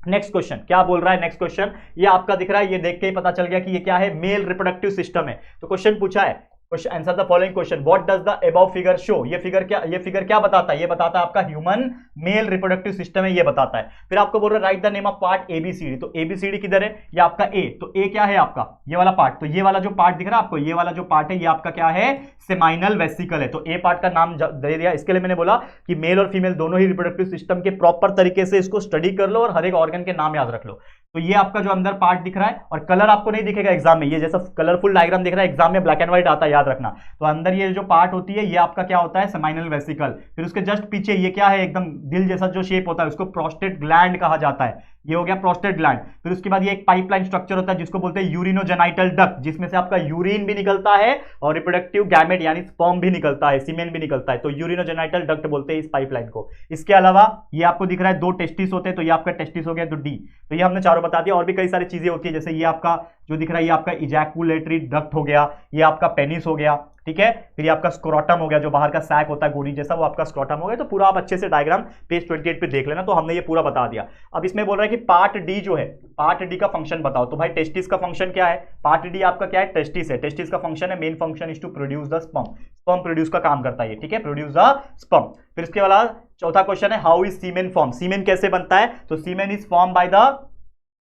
नेक्स्ट क्वेश्चन क्या बोल रहा है, नेक्स्ट क्वेश्चन ये आपका दिख रहा है, ये देख के ही पता चल गया कि ये क्या है, मेल रिप्रोडक्टिव सिस्टम है। तो क्वेश्चन पूछा है, answer the following question, what does the above figure show, ये फिगर क्या बताता है, ये बताता है आपका ह्यूमन मेल रिप्रोडक्टिव सिस्टम है, ये बताता है। फिर आपको बोल रहा है write the name of part ABCD, तो एबीसीडी किधर है, ये आपका ए, तो ए क्या है आपका ये वाला पार्ट, तो ये वाला जो पार्ट दिख रहा है आपको, ये वाला जो पार्ट है ये आपका क्या है, सेमाइनल वेसिकल है। तो ए पार्ट का नाम दे दिया, इसके लिए मैंने बोला कि मेल और फीमेल दोनों ही रिप्रोडक्टिव सिस्टम के प्रॉपर तरीके से इसको स्टडी कर लो और हर एक ऑर्गन के नाम याद रख लो। तो ये आपका जो अंदर पार्ट दिख रहा है, और कलर आपको नहीं दिखेगा एग्जाम में, ये जैसा कलरफुल डायग्राम दिख रहा है एग्जाम में ब्लैक एंड व्हाइट आता है, याद रखना। तो अंदर ये जो पार्ट होती है ये आपका क्या होता है, सेमाइनल वेसिकल। फिर उसके जस्ट पीछे ये क्या है, एकदम दिल जैसा जो शेप होता है उसको प्रोस्टेट ग्लैंड कहा जाता है, ये हो गया प्रोस्टेट ग्लैंड। फिर उसके बाद ये एक पाइपलाइन स्ट्रक्चर होता है जिसको बोलते हैं यूरिनोजेनाइटल डक्ट, जिसमें से आपका यूरिन भी निकलता है और रिप्रोडक्टिव गैमेट यानी स्पर्म भी निकलता है, सीमेन भी निकलता है। तो यूरिनोजेनाइटल डक्ट बोलते हैं इस पाइपलाइन को। इसके अलावा ये आपको दिख रहा है 2 टेस्टिस होते हैं, तो ये आपका टेस्टिस हो गया, तो डी। तो ये हमने चारों बता दिया। और भी कई सारी चीजें होती है, जैसे ये आपका जो दिख रहा है ये आपका इजैकुलेटरी डक्ट हो गया, ये आपका पेनिस हो गया, ठीक है। फिर ये आपका स्क्रोटम हो गया, जो बाहर का सैक होता है गोनी जैसा, वो आपका स्क्रोटम हो गया। तो पूरा आप अच्छे से डायग्राम पेज 28 पे देख लेना। तो हमने ये पूरा बता दिया। अब इसमें बोल रहा है कि पार्ट डी जो है, पार्ट डी का फंक्शन बताओ। तो भाई टेस्टिस का फंक्शन क्या है, पार्ट डी आपका क्या है, टेस्टिस है। टेस्टिस का फंक्शन है, main function is to produce the sperm, sperm produce का काम करता है, ठीक है, प्रोड्यूस द स्पर्म। फिर इसके बाद चौथा क्वेश्चन है how is semen form, semen कैसे बनता है। तो semen is form by the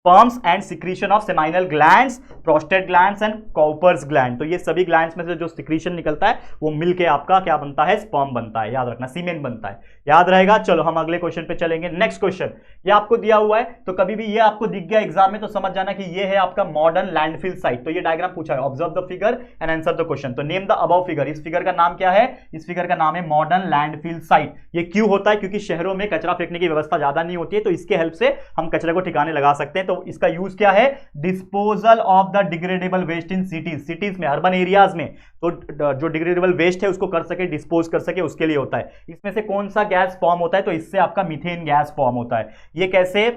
sperms and secretion of seminal glands, prostate glands and Cowper's gland। तो ये सभी ग्लैंड्स में से जो सिक्रीशन निकलता है वो मिलके आपका क्या बनता है, स्पर्म बनता है। याद रखना, सीमेन बनता है, याद रहेगा। चलो हम अगले क्वेश्चन पे चलेंगे। नेक्स्ट क्वेश्चन ये आपको दिया हुआ है, तो कभी भी ये आपको दिख गया एग्जाम में तो समझ जाना कि ये है आपका मॉडर्न लैंडफिल साइट। तो ये डायग्राम पूछा है, observe the figure and answer the question. तो नेम द अबव फिगर, इस फिगर का नाम क्या है, इस फिगर का नाम है मॉडर्न लैंडफिल साइट। ये क्यों होता है, क्योंकि शहरों में कचरा फेंकने की व्यवस्था ज्यादा नहीं होती है, तो इसके हेल्प से हम कचरे को ठिकाने लगा सकते हैं। तो मतलब इसका यूज क्या है, disposal of the degradable waste in cities, cities में, अर्बन एरियाज में, तो जो डिग्रेडेबल वेस्ट है उसको कर सके, डिस्पोज कर सके, उसके लिए होता है। इसमें से कौन सा गैस फॉर्म होता है, तो इससे आपका मीथेन गैस फॉर्म होता है। ये कैसे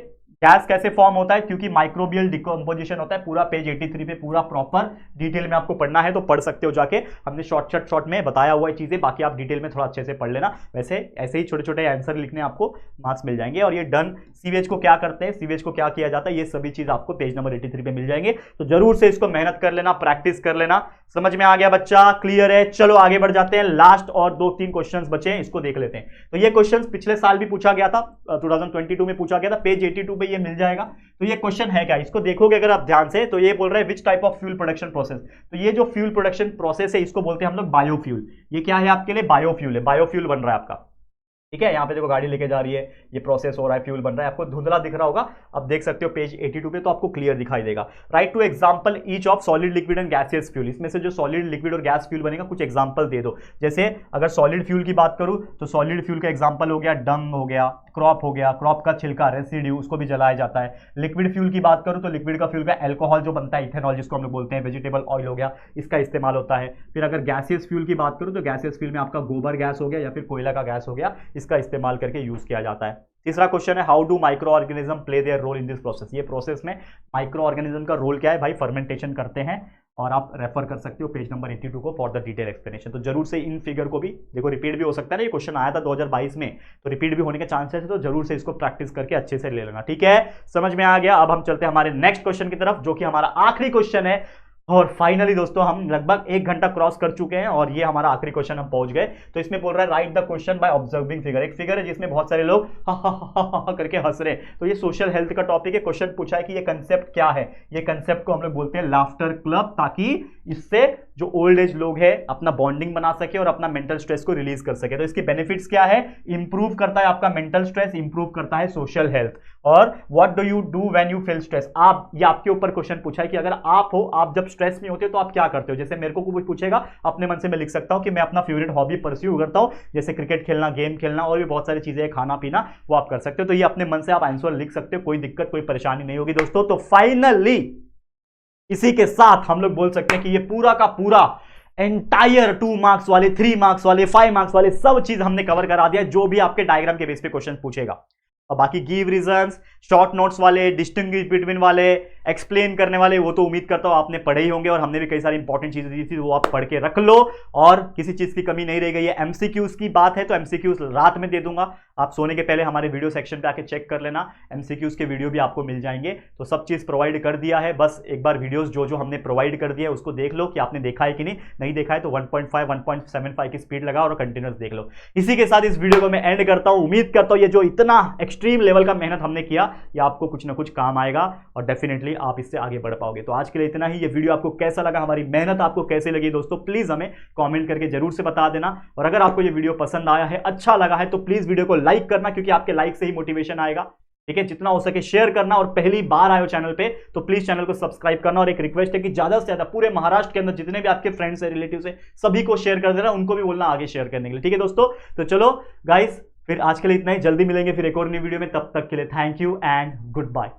गैस कैसे फॉर्म होता है, क्योंकि माइक्रोबियल डिकम्पोजिशन होता है। पूरा पेज 83 पे पूरा प्रॉपर डिटेल में आपको पढ़ना है तो पढ़ सकते हो जाके, हमने शॉर्ट में बताया हुआ है चीजें, बाकी आप डिटेल में थोड़ा अच्छे से पढ़ लेना। वैसे ऐसे ही छोटे छोटे आंसर लिखने आपको मार्क्स मिल जाएंगे। और ये डन, सीवेज को क्या करते हैं, सीवेज को क्या किया जाता है, ये सभी चीज आपको पेज नंबर 83 पे मिल जाएंगे। तो जरूर से इसको मेहनत कर लेना, प्रैक्टिस कर लेना। समझ में आ गया बच्चा, क्लियर है? चलो आगे बढ़ जाते हैं, लास्ट और 2-3 क्वेश्चंस बचे हैं, इसको देख लेते हैं। तो ये क्वेश्चंस पिछले साल भी पूछा गया था, 2022 में पूछा गया था, पेज 82 पे ये मिल जाएगा। तो ये क्वेश्चन है क्या, इसको देखोगे अगर आप ध्यान से, तो ये बोल रहा है which type of fuel production process. तो ये जो फ्यूल प्रोडक्शन प्रोसेस है इसको बोलते हैं हम लोग बायोफ्यूल। ये क्या है आपके लिए, बायोफ्यूल है, बायोफ्यूल बन रहा है आपका। ठीक है, यहाँ पे देखो गाड़ी लेके जा रही है, ये प्रोसेस हो रहा है, फ्यूल बन रहा है। आपको धुंधला दिख रहा होगा, अब देख सकते हो पेज 82 पे, तो आपको क्लियर दिखाई देगा। Right two example each of solid, liquid and gaseous fuel. इसमें से जो सॉलिड, लिक्विड और गैस फ्यूल बनेगा, कुछ एग्जांपल दे दो। जैसे अगर सॉलिड फ्यूल की बात करूं तो सॉलिड फ्यूल का एग्जांपल हो गया डंग हो गया, क्रॉप हो गया, क्रॉप का छिलका रेसिड्यू, उसको भी जलाया जाता है। लिक्विड फ्यूल की बात करूं तो लिक्विड का फ्यूल का एल्कोहल जो बनता है, इथेनॉल जिसको हम लोग बोलते हैं, वेजिटेबल ऑयल हो गया, इसका इस्तेमाल होता है। फिर अगर गैसियस फ्यूल की बात करूं तो गैसियस फ्यूल में आपका गोबर गैस हो गया या फिर कोयला का गैस हो गया, इसका इस्तेमाल करके यूज किया जाता है। तीसरा क्वेश्चन है how do micro organism play their role in this process. ये प्रोसेस में माइक्रो ऑर्गेनिज्म का रोल क्या है भाई, फर्मेंटेशन करते हैं। और आप रेफर कर सकते हो पेज नंबर 82 को फॉर द डिटेल एक्सप्लेनेशन। तो जरूर से इन फिगर को भी देखो, रिपीट भी हो सकता है ना, ये क्वेश्चन आया था 2022 में, तो रिपीट भी होने के चांसेस है, तो जरूर से इसको प्रैक्टिस करके अच्छे से ले लेना। ठीक है, समझ में आ गया? अब हम चलते हैं हमारे नेक्स्ट क्वेश्चन की तरफ, जो कि हमारा आखिरी क्वेश्चन है। और फाइनली दोस्तों हम लगभग 1 घंटा क्रॉस कर चुके हैं और ये हमारा आखिरी क्वेश्चन हम पहुंच गए। तो इसमें बोल रहा है write the question by observing figure. एक फिगर है जिसमें बहुत सारे लोग हा करके हंस रहे हैं, तो ये सोशल हेल्थ का टॉपिक है। क्वेश्चन पूछा है कि ये कंसेप्ट क्या है, ये कंसेप्ट को हम लोग बोलते हैं लाफ्टर क्लब, ताकि इससे जो ओल्ड एज लोग हैं अपना बॉन्डिंग बना सके और अपना मेंटल स्ट्रेस को रिलीज कर सके। तो इसके बेनिफिट्स क्या है, इंप्रूव करता है आपका मेंटल स्ट्रेस, इंप्रूव करता है सोशल हेल्थ। और what do you do when you feel stress. आप, ये आपके ऊपर क्वेश्चन पूछा है कि अगर आप हो, आप जब स्ट्रेस में होते हो तो आप क्या करते हो। जैसे मेरे को कुछ पूछेगा, अपने मन से मैं लिख सकता हूं कि मैं अपना फेवरेट हॉबी परस्यू करता हूं, जैसे क्रिकेट खेलना, गेम खेलना, और भी बहुत सारी चीजें, खाना पीना, वो आप कर सकते हो। तो ये अपने मन से आप आंसर लिख सकते हो, कोई दिक्कत, कोई परेशानी नहीं होगी दोस्तों। तो फाइनली इसी के साथ हम लोग बोल सकते हैं कि ये पूरा का पूरा एंटायर 2 मार्क्स वाले, 3 मार्क्स वाले, 5 मार्क्स वाले सब चीज हमने कवर करा दिया, जो भी आपके डायग्राम के बेस पे क्वेश्चन पूछेगा। और बाकी गिव रीजंस, शॉर्ट नोट्स वाले, डिस्टिंग्विश बिटवीन वाले, एक्सप्लेन करने वाले, वो तो उम्मीद करता हूं आपने पढ़े ही होंगे, और हमने भी कई सारी इंपॉर्टेंट चीजें दी थी, वो आप पढ़ के रख लो और किसी चीज की कमी नहीं रह गई है। एमसीक्यूज की बात है तो एमसीक्यूज रात में दे दूंगा, आप सोने के पहले हमारे वीडियो सेक्शन पे आके चेक कर लेना, एमसीक्यूज के वीडियो भी आपको मिल जाएंगे। तो सब चीज प्रोवाइड कर दिया है, बस एक बार वीडियोस जो हमने प्रोवाइड कर दिया है उसको देख लो कि आपने देखा है कि नहीं देखा है तो 1.5 1.75 की स्पीड लगा और कंटिन्यूस देख लो। इसी के साथ इस वीडियो को मैं एंड करता हूं। उम्मीद करता हूं ये जो इतना एक्सट्रीम लेवल का मेहनत हमने किया, ये आपको कुछ ना कुछ काम आएगा और डेफिनेटली आप इससे आगे बढ़ पाओगे। तो आज के लिए इतना ही। ये वीडियो आपको कैसा लगा, हमारी मेहनत आपको कैसे लगी दोस्तों, प्लीज हमें कमेंट करके जरूर से बता देना। और अगर आपको ये वीडियो पसंद आया है, अच्छा लगा है, तो प्लीज वीडियो को लाइक करना, क्योंकि आपके लाइक से ही मोटिवेशन आएगा। ठीक है, जितना हो सके शेयर करना, और पहली बार आए हो चैनल पे तो प्लीज चैनल को सब्सक्राइब करना। और एक रिक्वेस्ट है कि ज्यादा से ज्यादा पूरे महाराष्ट्र के अंदर जितने भी आपके फ्रेंड्स है, रिलेटिव्स है, सभी को शेयर कर देना, उनको भी बोलना आगे शेयर करने के लिए। ठीक है दोस्तों, तो चलो गाइस, फिर आज के लिए इतना ही। जल्दी मिलेंगे फिर एक और नई वीडियो में, तब तक के लिए thank you and good bye.